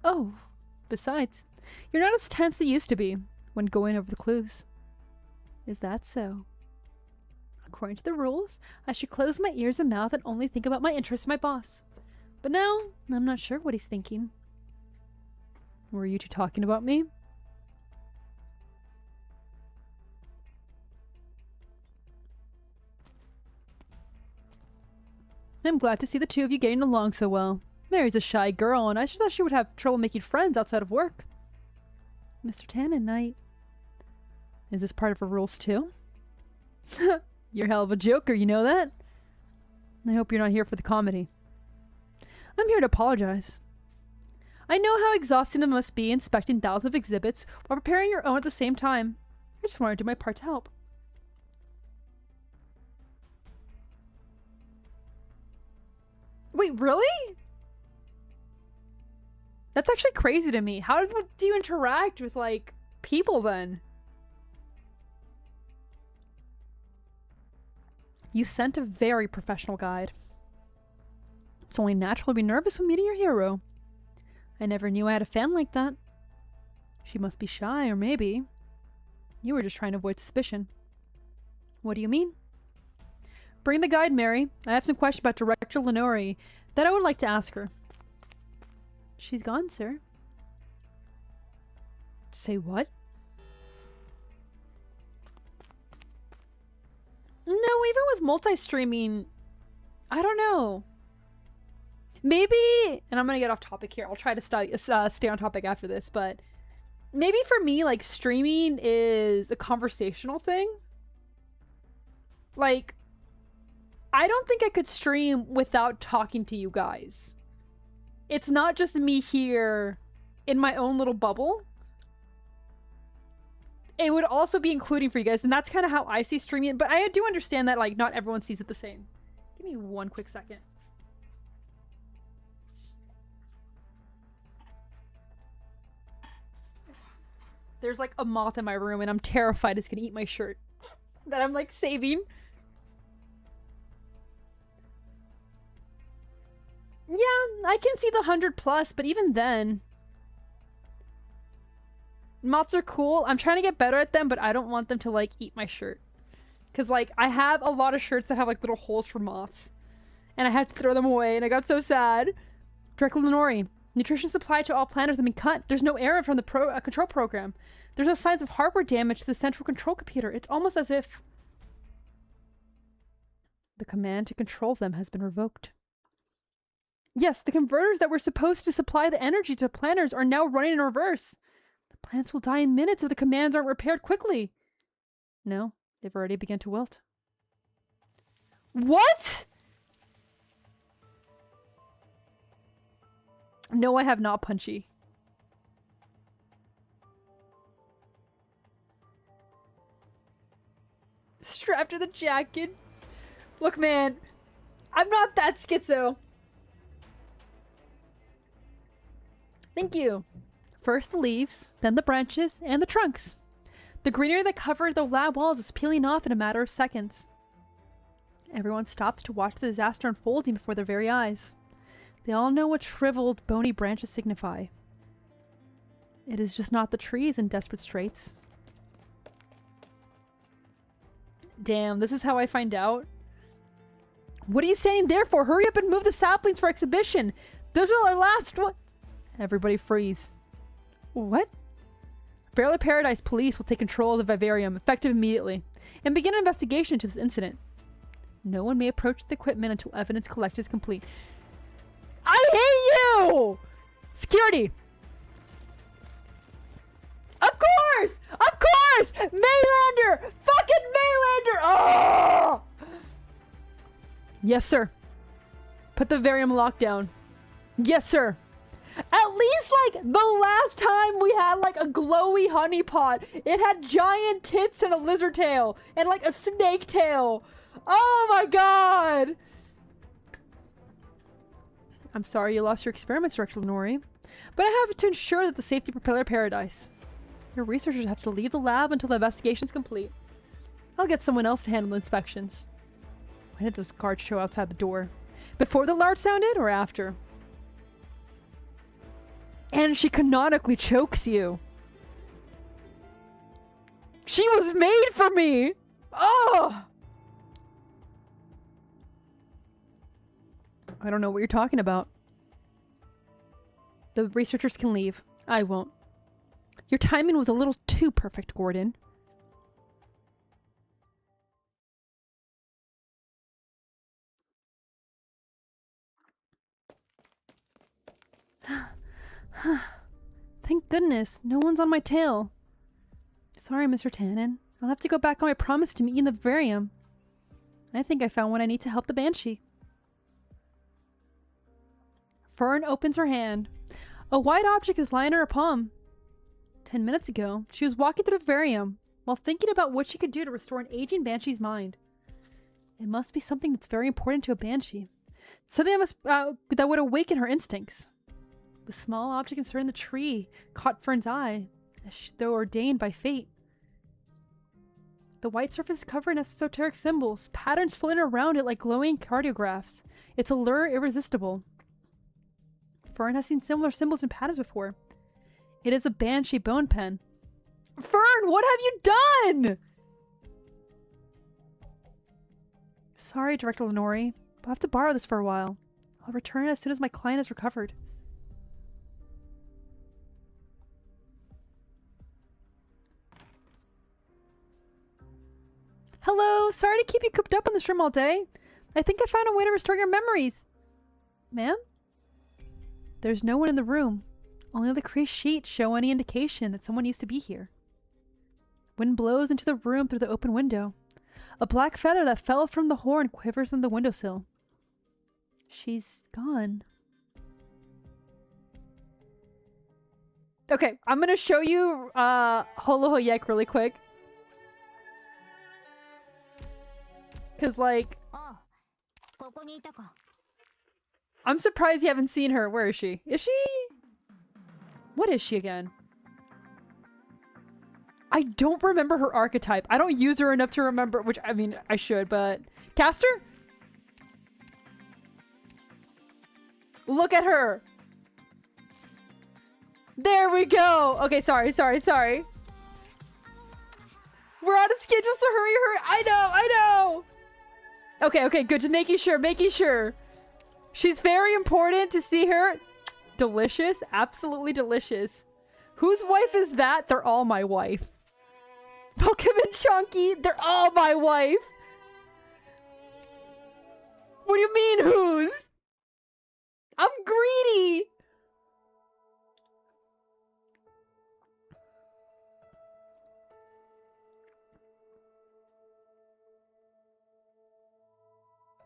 Speaker 1: Oh, Besides, you're not as tense as you used to be when going over the clues. Is that so? According to the rules, I should close my ears and mouth and only think about my interests in my boss. But now, I'm not sure what he's thinking. Were you two talking about me? I'm glad to see the two of you getting along so well. Mary's a shy girl, and I just thought she would have trouble making friends outside of work. Mr. Tannen, Knight. Is this part of her rules too? You're hell of a joker, you know that? I hope you're not here for the comedy. I'm here to apologize. I know how exhausting it must be inspecting thousands of exhibits while preparing your own at the same time. I just wanted to do my part to help. Wait, really? That's actually crazy to me. How do you interact with, like, people then? You sent a very professional guide. It's only natural to be nervous when meeting your hero. I never knew I had a fan like that. She must be shy, or maybe you were just trying to avoid suspicion. What do you mean? Bring the guide, Mary. I have some questions about Director Lenore that I would like to ask her. She's gone, sir. Say what? No, even with multi-streaming, I don't know. Maybe, and I'm gonna get off topic here. I'll try to stay on topic after this, but maybe for me, like, streaming is a conversational thing. Like, I don't think I could stream without talking to you guys. It's not just me here in my own little bubble. It would also be including for you guys, and that's kind of how I see streaming. But I do understand that, like, not everyone sees it the same. Give me one quick second. There's, like, a moth in my room, and I'm terrified it's gonna eat my shirt that I'm, like, saving. Yeah, I can see the 100+, but even then, moths are cool. I'm trying to get better at them, but I don't want them to, like, eat my shirt. Because, like, I have a lot of shirts that have, like, little holes for moths. And I had to throw them away, and I got so sad. Director Lenore, nutrition supply to all planners have been cut. There's no error from the control program. There's no signs of hardware damage to the central control computer. It's almost as if the command to control them has been revoked. Yes, the converters that were supposed to supply the energy to planners are now running in reverse. The plants will die in minutes if the commands aren't repaired quickly. No, they've already begun to wilt. What? No, I have not, Punchy. Strapped to the jacket. Look, man, I'm not that schizo. Thank you. First the leaves, then the branches, and the trunks. The greenery that covered the lab walls is peeling off in a matter of seconds. Everyone stops to watch the disaster unfolding before their very eyes. They all know what shriveled, bony branches signify. It is just not the trees in desperate straits. Damn, this is how I find out. What are you standing there for? Hurry up and move the saplings for exhibition. Those are our last one. Everybody freeze. What? Barely Paradise police will take control of the vivarium, effective immediately, and begin an investigation into this incident. No one may approach the equipment until evidence collected is complete. I hate you! Security! Of course! Of course! Maylander! Fucking Maylander! Oh! Yes, sir. Put the vivarium lockdown. Yes, sir. At least, like, the last time we had, like, a glowy honeypot, it had giant tits and a lizard tail. And, like, a snake tail. Oh, my God. I'm sorry you lost your experiments, Director Lenore. But I have to ensure that the safety propeller paradise. Your researchers have to leave the lab until the investigation's complete. I'll get someone else to handle inspections. When did those guards show outside the door? Before the alarm sounded or after? And And she canonically chokes you. She was made for me! Oh! I don't know what you're talking about. The researchers can leave. I won't. Your timing was a little too perfect, Gordon. Thank goodness, no one's on my tail. Sorry, Mr. Tannen. I'll have to go back on my promise to meet you in the vivarium. I think I found what I need to help the Banshee. Fern opens her hand. A white object is lying in her palm. 10 minutes ago, she was walking through the vivarium while thinking about what she could do to restore an aging Banshee's mind. It must be something that's very important to a Banshee. Something that would awaken her instincts. The small object inserted in the tree caught Fern's eye, as though ordained by fate. The white surface is covered in esoteric symbols, patterns floating around it like glowing cardiographs. Its allure irresistible. Fern has seen similar symbols and patterns before. It is a Banshee bone pen. Fern, what have you done? Sorry, Director Lenore. I'll have to borrow this for a while. I'll return it as soon as my client is recovered. Hello, sorry to keep you cooped up in this room all day. I think I found a way to restore your memories. Ma'am? There's no one in the room. Only the creased sheets show any indication that someone used to be here. Wind blows into the room through the open window. A black feather that fell from the horn quivers on the windowsill. She's gone. Okay, I'm gonna show you Holohoyek really quick. Cause like, I'm surprised you haven't seen her. Where is she? Is she? What is she again? I don't remember her archetype. I don't use her enough to remember, which I mean, I should, but... Caster? Look at her! There we go! Okay, sorry. We're on a schedule, so hurry! I know! Okay, good. Just making sure. She's very important to see her. Delicious. Absolutely delicious. Whose wife is that? They're all my wife. Pokemon Chunky. They're all my wife. What do you mean, whose? I'm greedy.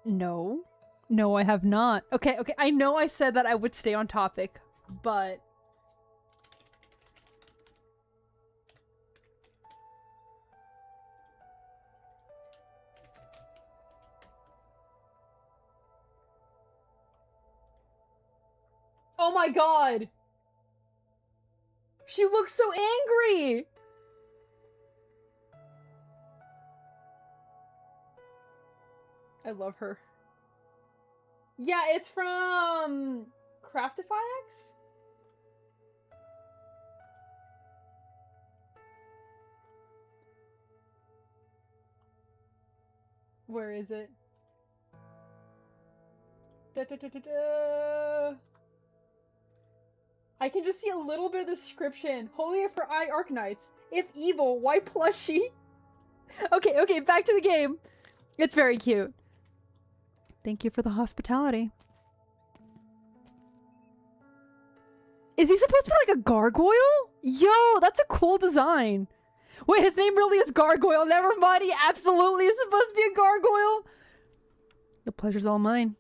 Speaker 1: No. No, I have not. Okay. I know I said that I would stay on topic, but... Oh my god! She looks so angry! I love her. Yeah, it's from Craftify-X? Where is it? I can just see a little bit of the description. Holy for ARKNIGHTS. If evil, why plushie? Okay, back to the game. It's very cute. Thank you for the hospitality. Is he supposed to be like a gargoyle? Yo, that's a cool design. Wait, his name really is Gargoyle. Never mind, he absolutely is supposed to be a gargoyle. The pleasure's all mine.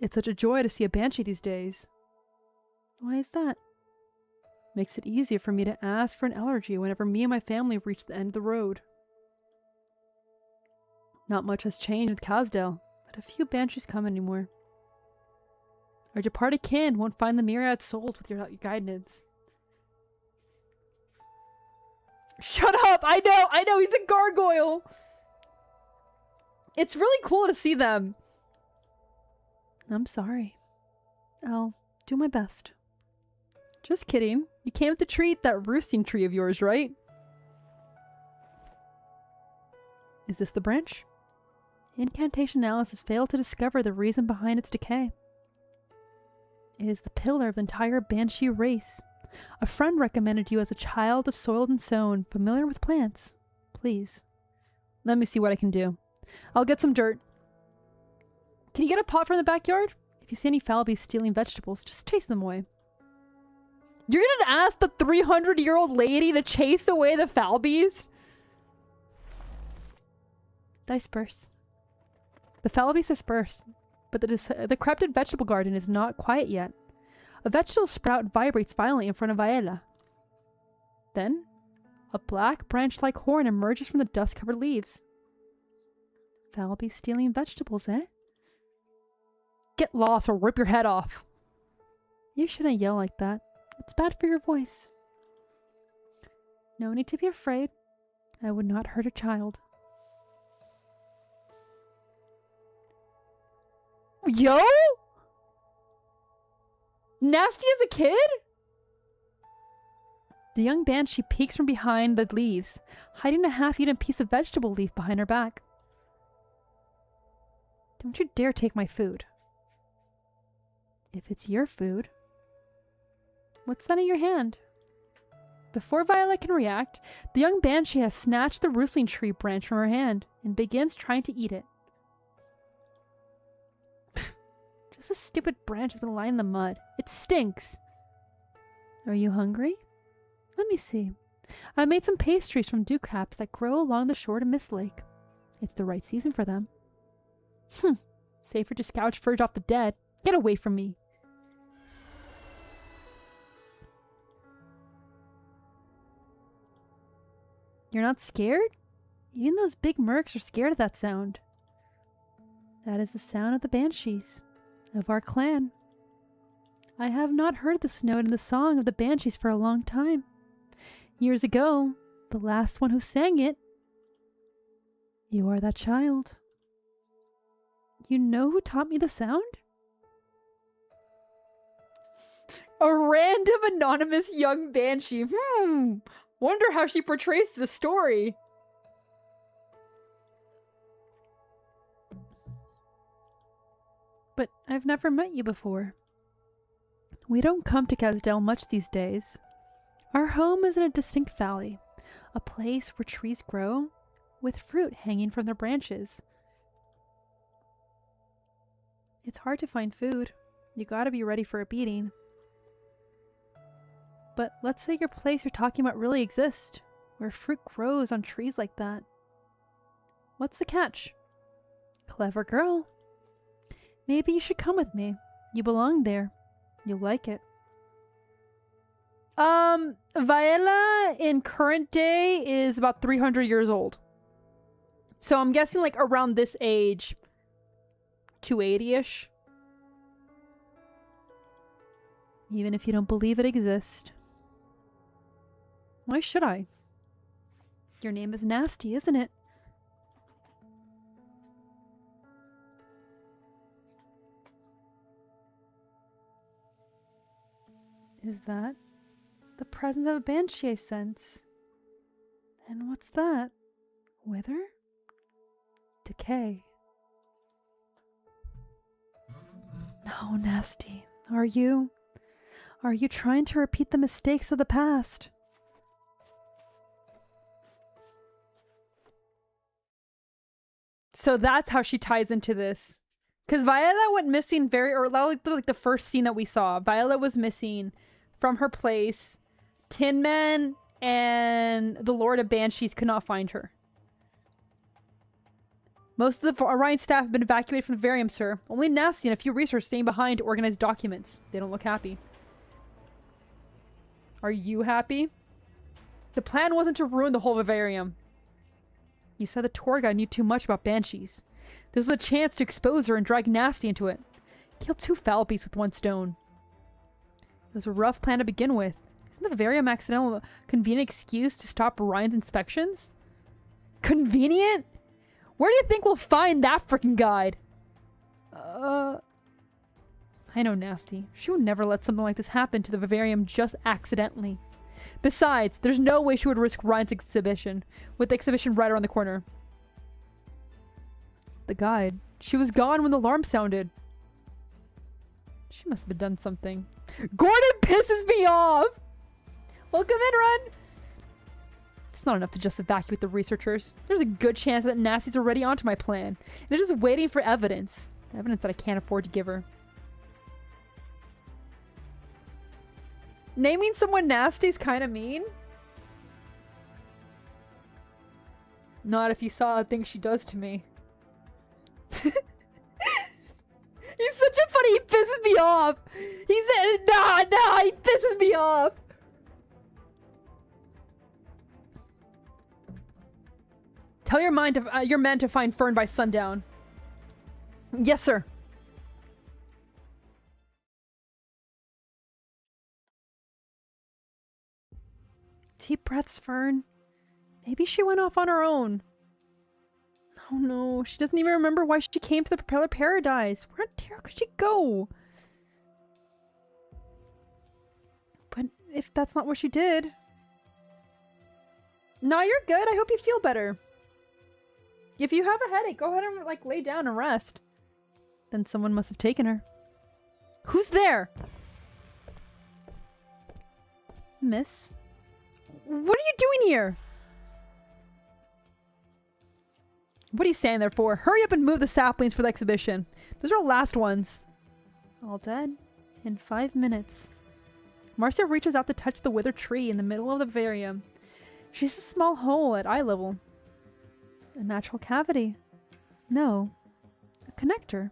Speaker 1: It's such a joy to see a banshee these days. Why is that? Makes it easier for me to ask for an allergy whenever me and my family reach the end of the road. Not much has changed with Casdale, but a few banshees come anymore. Our departed kin won't find the myriad souls with your guidance. Shut up! I know, he's a gargoyle! It's really cool to see them. I'm sorry. I'll do my best. Just kidding. You came to treat that roosting tree of yours, right? Is this the branch? Incantation analysis failed to discover the reason behind its decay. It is the pillar of the entire Banshee race. A friend recommended you as a child of soiled and sown, familiar with plants. Please. Let me see what I can do. I'll get some dirt. Can you get a pot from the backyard? If you see any foul bees stealing vegetables, just chase them away. You're gonna ask the 300-year-old lady to chase away the foul bees? Disperse. The foul bees disperse, but the decrepit vegetable garden is not quiet yet. A vegetable sprout vibrates violently in front of Viella. Then, a black branch-like horn emerges from the dust-covered leaves. Foul bees stealing vegetables, eh? Get lost or rip your head off. You shouldn't yell like that. It's bad for your voice. No need to be afraid. I would not hurt a child. Yo? Nasty as a kid? The young banshee peeks from behind the leaves, hiding a half-eaten piece of vegetable leaf behind her back. Don't you dare take my food. If it's your food. What's that in your hand? Before Violet can react, the young banshee has snatched the roosling tree branch from her hand and begins trying to eat it. Just a stupid branch has been lying in the mud. It stinks. Are you hungry? Let me see. I made some pastries from dewcaps that grow along the shore to Mist Lake. It's the right season for them. Safer to scouch fur off the dead. Get away from me. You're not scared? Even those big mercs are scared of that sound. That is the sound of the banshees. Of our clan. I have not heard this note in the song of the banshees for a long time. Years ago, the last one who sang it. You are that child. You know who taught me the sound? A random anonymous young banshee. Wonder how she portrays the story. But I've never met you before. We don't come to Casdell much these days. Our home is in a distinct valley, a place where trees grow, with fruit hanging from their branches. It's hard to find food. You gotta be ready for a beating. But let's say your place you're talking about really exists, where fruit grows on trees like that. What's the catch? Clever girl. Maybe you should come with me. You belong there. You'll like it. Viella in current day is about 300 years old. So I'm guessing like around this age, 280-ish. Even if you don't believe it exists. Why should I? Your name is Nasty, isn't it? Is that the presence of a banshee I sense? And what's that? Wither? Decay. No, Nasty. Are you? Are you trying to repeat the mistakes of the past? So that's how she ties into this. Because Violet went missing like the first scene that we saw. Violet was missing from her place. Tin Man and the Lord of Banshees could not find her. Most of the Orion staff have been evacuated from the Varium, sir. Only Nasty and a few researchers staying behind to organize documents. They don't look happy. Are you happy? The plan wasn't to ruin the whole vivarium. You said the tour guide knew too much about banshees. This was a chance to expose her and drag Nasty into it. Kill two foul beasts with one stone. It was a rough plan to begin with. Isn't the vivarium accidental a convenient excuse to stop Ryan's inspections? Convenient? Where do you think we'll find that freaking guide? I know, Nasty. She would never let something like this happen to the vivarium just accidentally. Besides, there's no way she would risk Ryan's exhibition, with the exhibition right around the corner. The guide. She was gone when the alarm sounded. She must have done something. Gordon pisses me off! Welcome in, Run! It's not enough to just evacuate the researchers. There's a good chance that Nasty's already onto my plan. They're just waiting for evidence. Evidence that I can't afford to give her. Naming someone Nasty's kind of mean. Not if you saw the thing she does to me. He's such a funny. He pisses me off. He said, nah, he pisses me off. Tell your men to find Fern by sundown. Yes, sir. Deep breaths, Fern. Maybe she went off on her own. Oh no, she doesn't even remember why she came to the Propeller Paradise. Where on terror could she go? But if that's not what she did... No, you're good. I hope you feel better. If you have a headache, go ahead and like lay down and rest. Then someone must have taken her. Who's there? Miss? What are you doing here? What are you standing there for? Hurry up and move the saplings for the exhibition. Those are our last ones. All dead in 5 minutes. Marcia reaches out to touch the withered tree in the middle of the vivarium. She sees a small hole at eye level. A natural cavity. No. A connector.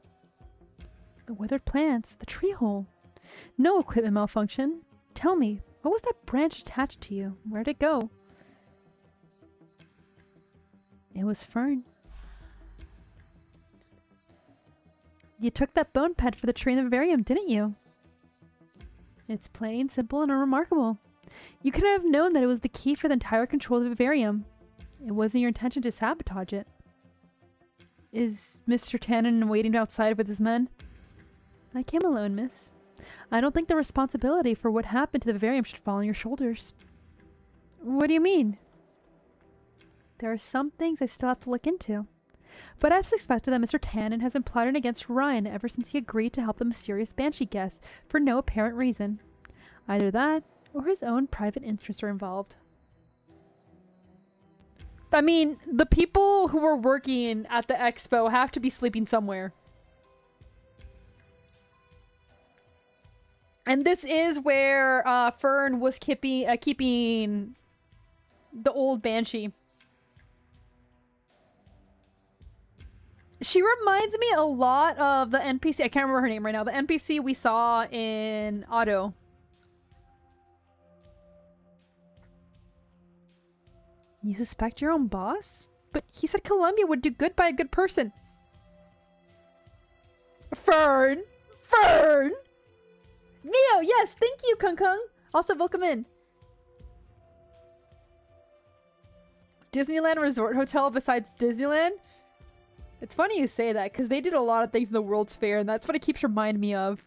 Speaker 1: The withered plants. The tree hole. No equipment malfunction. Tell me, what was that branch attached to you? Where'd it go? It was Fern. You took that bone pet for the tree in the vivarium, didn't you? It's plain, simple, and unremarkable. You couldn't have known that it was the key for the entire control of the vivarium. It wasn't your intention to sabotage it. Is Mr. Tannen waiting outside with his men? I came alone, miss. I don't think the responsibility for what happened to the vivarium should fall on your shoulders. What do you mean? There are some things I still have to look into. But I've suspected that Mr. Tannen has been plotting against Ryan ever since he agreed to help the mysterious Banshee guest for no apparent reason. Either that, or his own private interests are involved. I mean, the people who were working at the expo have to be sleeping somewhere. And this is where Fern was keeping the old Banshee. She reminds me a lot of the NPC. I can't remember her name right now. The NPC we saw in Otto. You suspect your own boss? But he said Columbia would do good by a good person. Fern! Fern! Mio, yes, thank you, Kung Kung. Also, welcome in. Disneyland Resort Hotel besides Disneyland? It's funny you say that, because they did a lot of things in the World's Fair, and that's what it keeps reminding me of.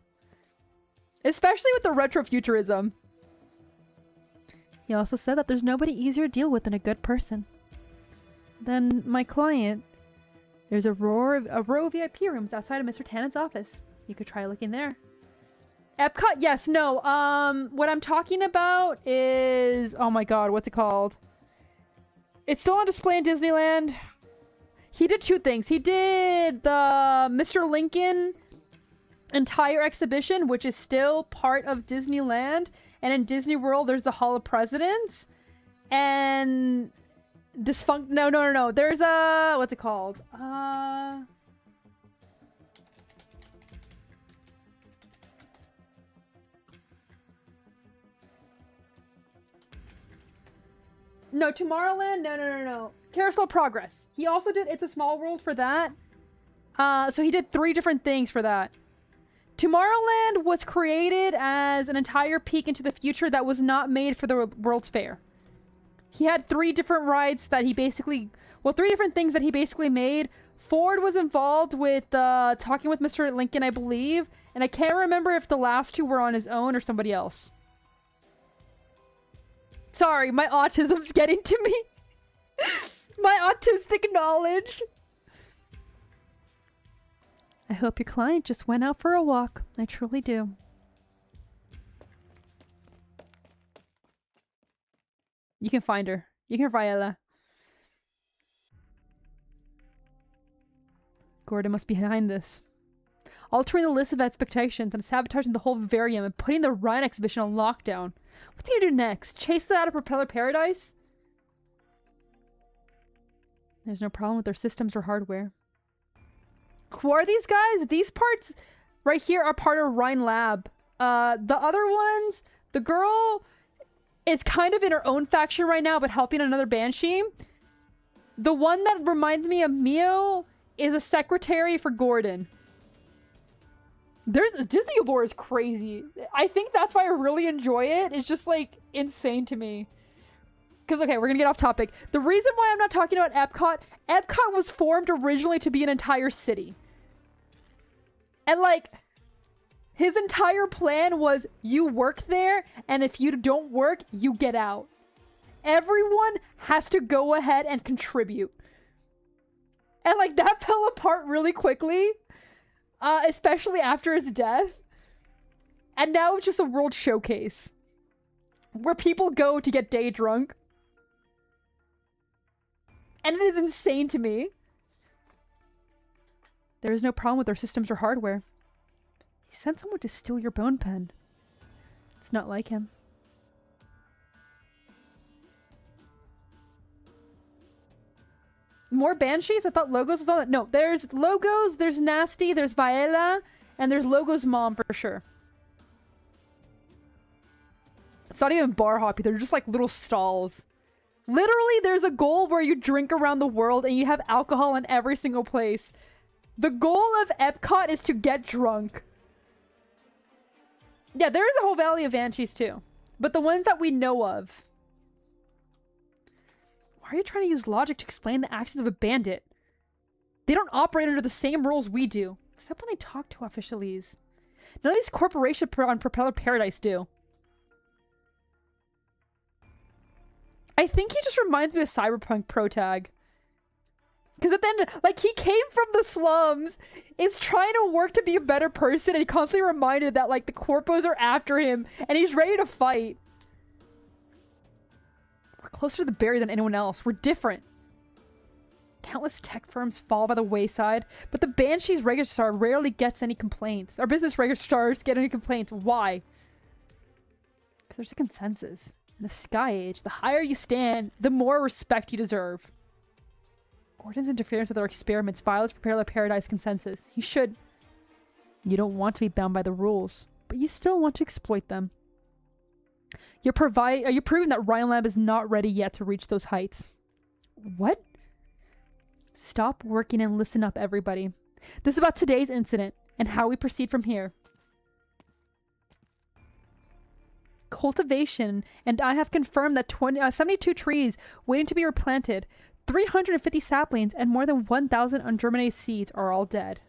Speaker 1: Especially with the retrofuturism. He also said that there's nobody easier to deal with than a good person. Then my client. There's a row of VIP rooms outside of Mr. Tannen's office. You could try looking there. Epcot? Yes, no. What I'm talking about is... Oh my god, what's it called? It's still on display in Disneyland. He did two things. He did the Mr. Lincoln entire exhibition, which is still part of Disneyland. And in Disney World, there's the Hall of Presidents. And... No. There's a... What's it called? No, Tomorrowland? No. Carousel Progress. He also did It's a Small World for that. So he did 3 different things for that. Tomorrowland was created as an entire peek into the future that was not made for the World's Fair. He had 3 different rides that he basically... Well, 3 different things that he basically made. Ford was involved with talking with Mr. Lincoln, I believe. And I can't remember if the last two were on his own or somebody else. Sorry, my autism's getting to me. My autistic knowledge. I hope your client just went out for a walk. I truly do. You can find her. You can find Ella. Gordon must be behind this. Altering the list of expectations and sabotaging the whole vivarium and putting the Rhine exhibition on lockdown. What's he gonna do next? Chase it out of Propeller Paradise? There's no problem with their systems or hardware. Who are these guys? These parts right here are part of Rhine Lab. The other ones, the girl is kind of in her own faction right now, but helping another Banshee. The one that reminds me of Mio is a secretary for Gordon. Disney lore is crazy. I think that's why I really enjoy it. It's just like insane to me. Because, okay, we're gonna get off topic. The reason why I'm not talking about Epcot was formed originally to be an entire city. And like, his entire plan was you work there, and if you don't work, you get out. Everyone has to go ahead and contribute. And like, that fell apart really quickly. Especially after his death. And now it's just a world showcase. Where people go to get day drunk. And it is insane to me. There is no problem with their systems or hardware. He sent someone to steal your bone pen. It's not like him. More Banshees? I thought Logos was all that. No, there's Logos, there's Nasty, there's Viella, and there's Logos' mom for sure. It's not even bar hoppy, they're just like little stalls. Literally, there's a goal where you drink around the world and you have alcohol in every single place. The goal of Epcot is to get drunk. Yeah, there is a whole Valley of Banshees too. But the ones that we know of. Why are you trying to use logic to explain the actions of a bandit? They don't operate under the same rules we do. Except when they talk to officialese. None of these corporations on Propeller Paradise do. I think he just reminds me of Cyberpunk Protag. Because at the end, like, he came from the slums, is trying to work to be a better person, and he constantly reminded that, like, the corpos are after him, and he's ready to fight. We're closer to the barrier than anyone else. We're different. Countless tech firms fall by the wayside, but the Banshee's registrar rarely gets any complaints. Our business registrars get any complaints. Why? Because there's a consensus. In the Sky Age, the higher you stand, the more respect you deserve. Gordon's interference with our experiments violates Propeller Paradise consensus. He should. You don't want to be bound by the rules, but you still want to exploit them. Are you proving that Rhine Lab is not ready yet to reach those heights? What? Stop working and listen up, everybody. This is about today's incident and how we proceed from here. Cultivation, and I have confirmed that 72 trees waiting to be replanted, 350 saplings, and more than 1,000 ungerminated seeds are all dead.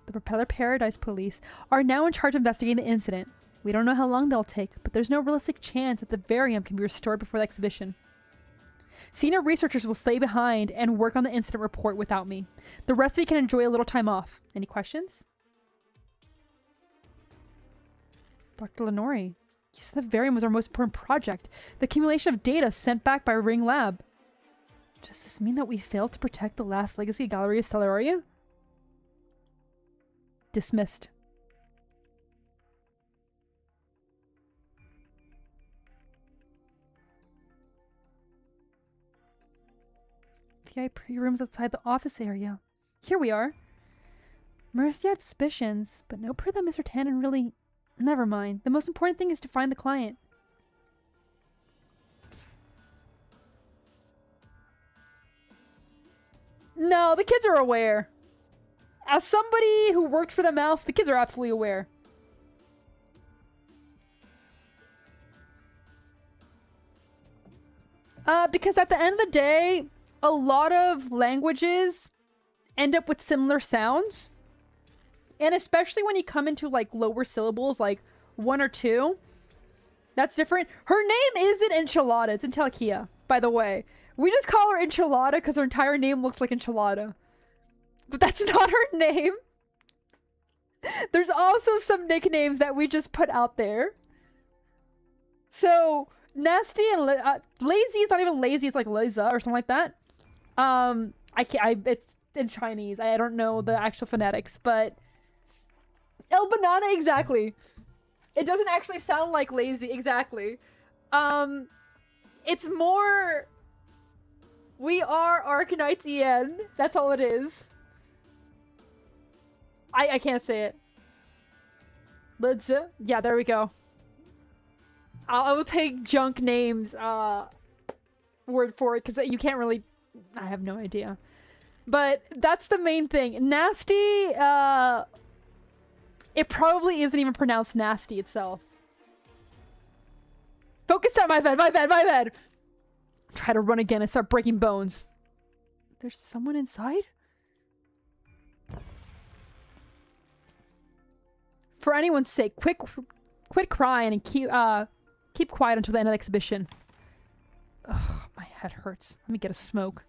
Speaker 1: The Propeller Paradise police are now in charge of investigating the incident. We don't know how long they'll take, but there's no realistic chance that the Vivarium can be restored before the exhibition. Senior researchers will stay behind and work on the incident report without me. The rest of you can enjoy a little time off. Any questions? Dr. Lenore, you said the Vivarium was our most important project. The accumulation of data sent back by Ring Lab. Does this mean that we failed to protect the last legacy gallery of Stellaria? Dismissed. VIP rooms outside the office area. Here we are. Mercy had suspicions, but no proof that Mr. Tannen really... Never mind. The most important thing is to find the client. No, the kids are aware. As somebody who worked for the mouse, the kids are absolutely aware. Because at the end of the day, a lot of languages end up with similar sounds. And especially when you come into like lower syllables, like 1 or 2. That's different. Her name isn't Enchilada. It's Intelequia, by the way. We just call her Enchilada because her entire name looks like Enchilada. But that's not her name. There's also some nicknames that we just put out there. So, Nasty and Lazy is not even Lazy. It's like Liza or something like that. It's in Chinese. I don't know the actual phonetics, but... El Banana, exactly. It doesn't actually sound like Lazy, exactly. It's more... We are Arknights EN. That's all it is. I can't say it. Let's... yeah, there we go. I will take junk names, word for it, because you can't really... I have no idea. But that's the main thing. Nasty, it probably isn't even pronounced nasty itself. Focus on my bed. Try to run again and start breaking bones. There's someone inside? For anyone's sake, quit crying and keep quiet until the end of the exhibition. Ugh, my head hurts. Let me get a smoke.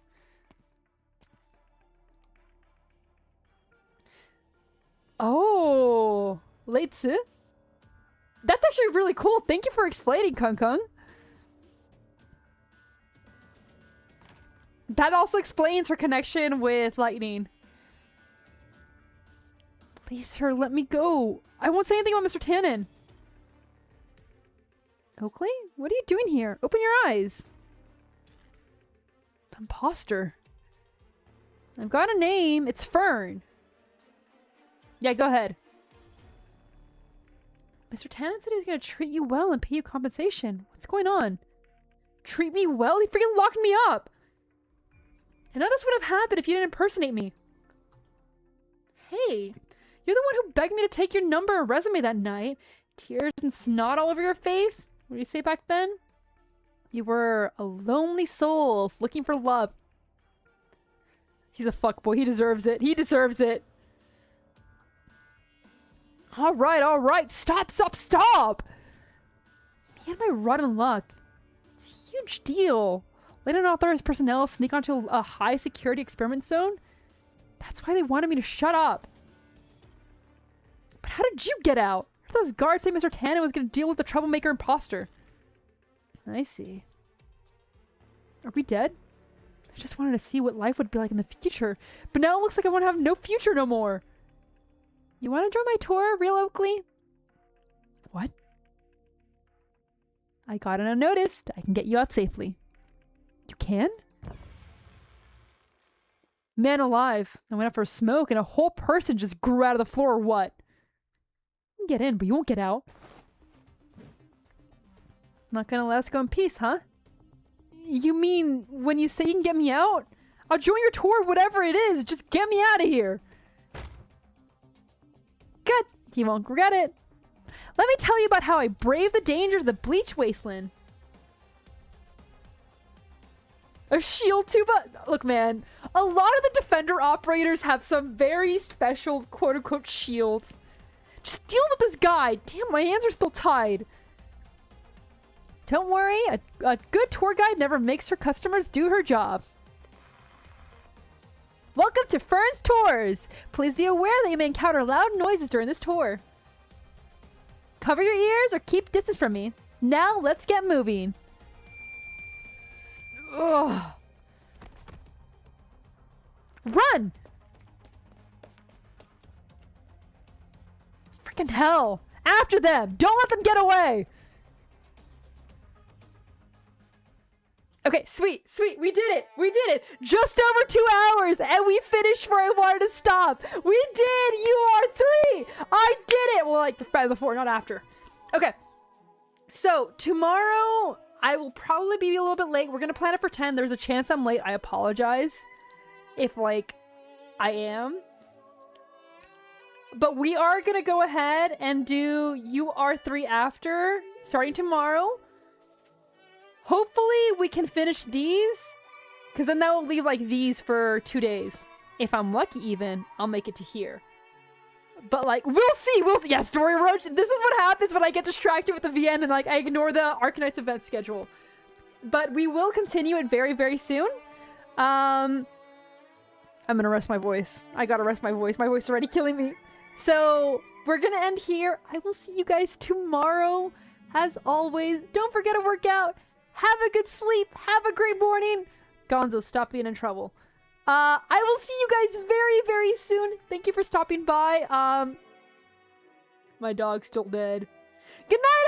Speaker 1: Oh, Leitze. That's actually really cool. Thank you for explaining, Kung Kung. That also explains her connection with lightning. Please, sir, let me go. I won't say anything about Mr. Tannen. Oakley? What are you doing here? Open your eyes. The imposter. I've got a name. It's Fern. Yeah, go ahead. Mr. Tannen said he was going to treat you well and pay you compensation. What's going on? Treat me well? He freaking locked me up. I know this would have happened if you didn't impersonate me. Hey, you're the one who begged me to take your number and resume that night. Tears and snot all over your face. What did you say back then? You were a lonely soul looking for love. He's a fuckboy. He deserves it. He deserves it. All right. Stop. Me and my rotten luck. It's a huge deal. Let unauthorized personnel sneak onto a high security experiment zone? That's why they wanted me to shut up. But how did you get out? Those guards say Mr. Tannen was going to deal with the troublemaker imposter. I see. Are we dead? I just wanted to see what life would be like in the future. But now it looks like I want to have no future no more. You want to join my tour, real Oakley? What? I got it unnoticed. I can get you out safely. You can? Man alive. I went out for a smoke and a whole person just grew out of the floor or what? You can get in, but you won't get out. Not gonna let us go in peace, huh? You mean when you say you can get me out? I'll join your tour, whatever it is. Just get me out of here. Good. You won't regret it. Let me tell you about how I braved the dangers of the Bleach Wasteland. A shield too, but look, man, a lot of the defender operators have some very special quote-unquote shields. Just deal with this guy. Damn, my hands are still tied. Don't worry, a good tour guide never makes her customers do her job. Welcome to Fern's Tours. Please be aware that you may encounter loud noises during this tour. Cover your ears or keep distance from me. Now let's get moving. Ugh. Run! Freaking hell! After them! Don't let them get away! Okay, sweet. We did it! Just over 2 hours, and we finished where I wanted to stop! We did! You are 3! I did it! Well, like the Friday before, not after. Okay. So, tomorrow, I will probably be a little bit late. We're gonna plan it for 10. There's a chance I'm late. I apologize if, like, I am. But we are gonna go ahead and do UR3 after, starting tomorrow. Hopefully we can finish these, because then that will leave like these for 2 days. If I'm lucky even, I'll make it to here. But like, we'll see. Yeah, Story Roach. This is what happens when I get distracted with the VN and like I ignore the ARKNIGHTS event schedule. But we will continue it very, very soon. I'm gonna rest my voice. I gotta rest my voice. My voice is already killing me. So we're gonna end here. I will see you guys tomorrow. As always, don't forget to work out. Have a good sleep. Have a great morning. Gonzo, stop being in trouble. I will see you guys very, very soon. Thank you for stopping by. My dog's still dead. Good night,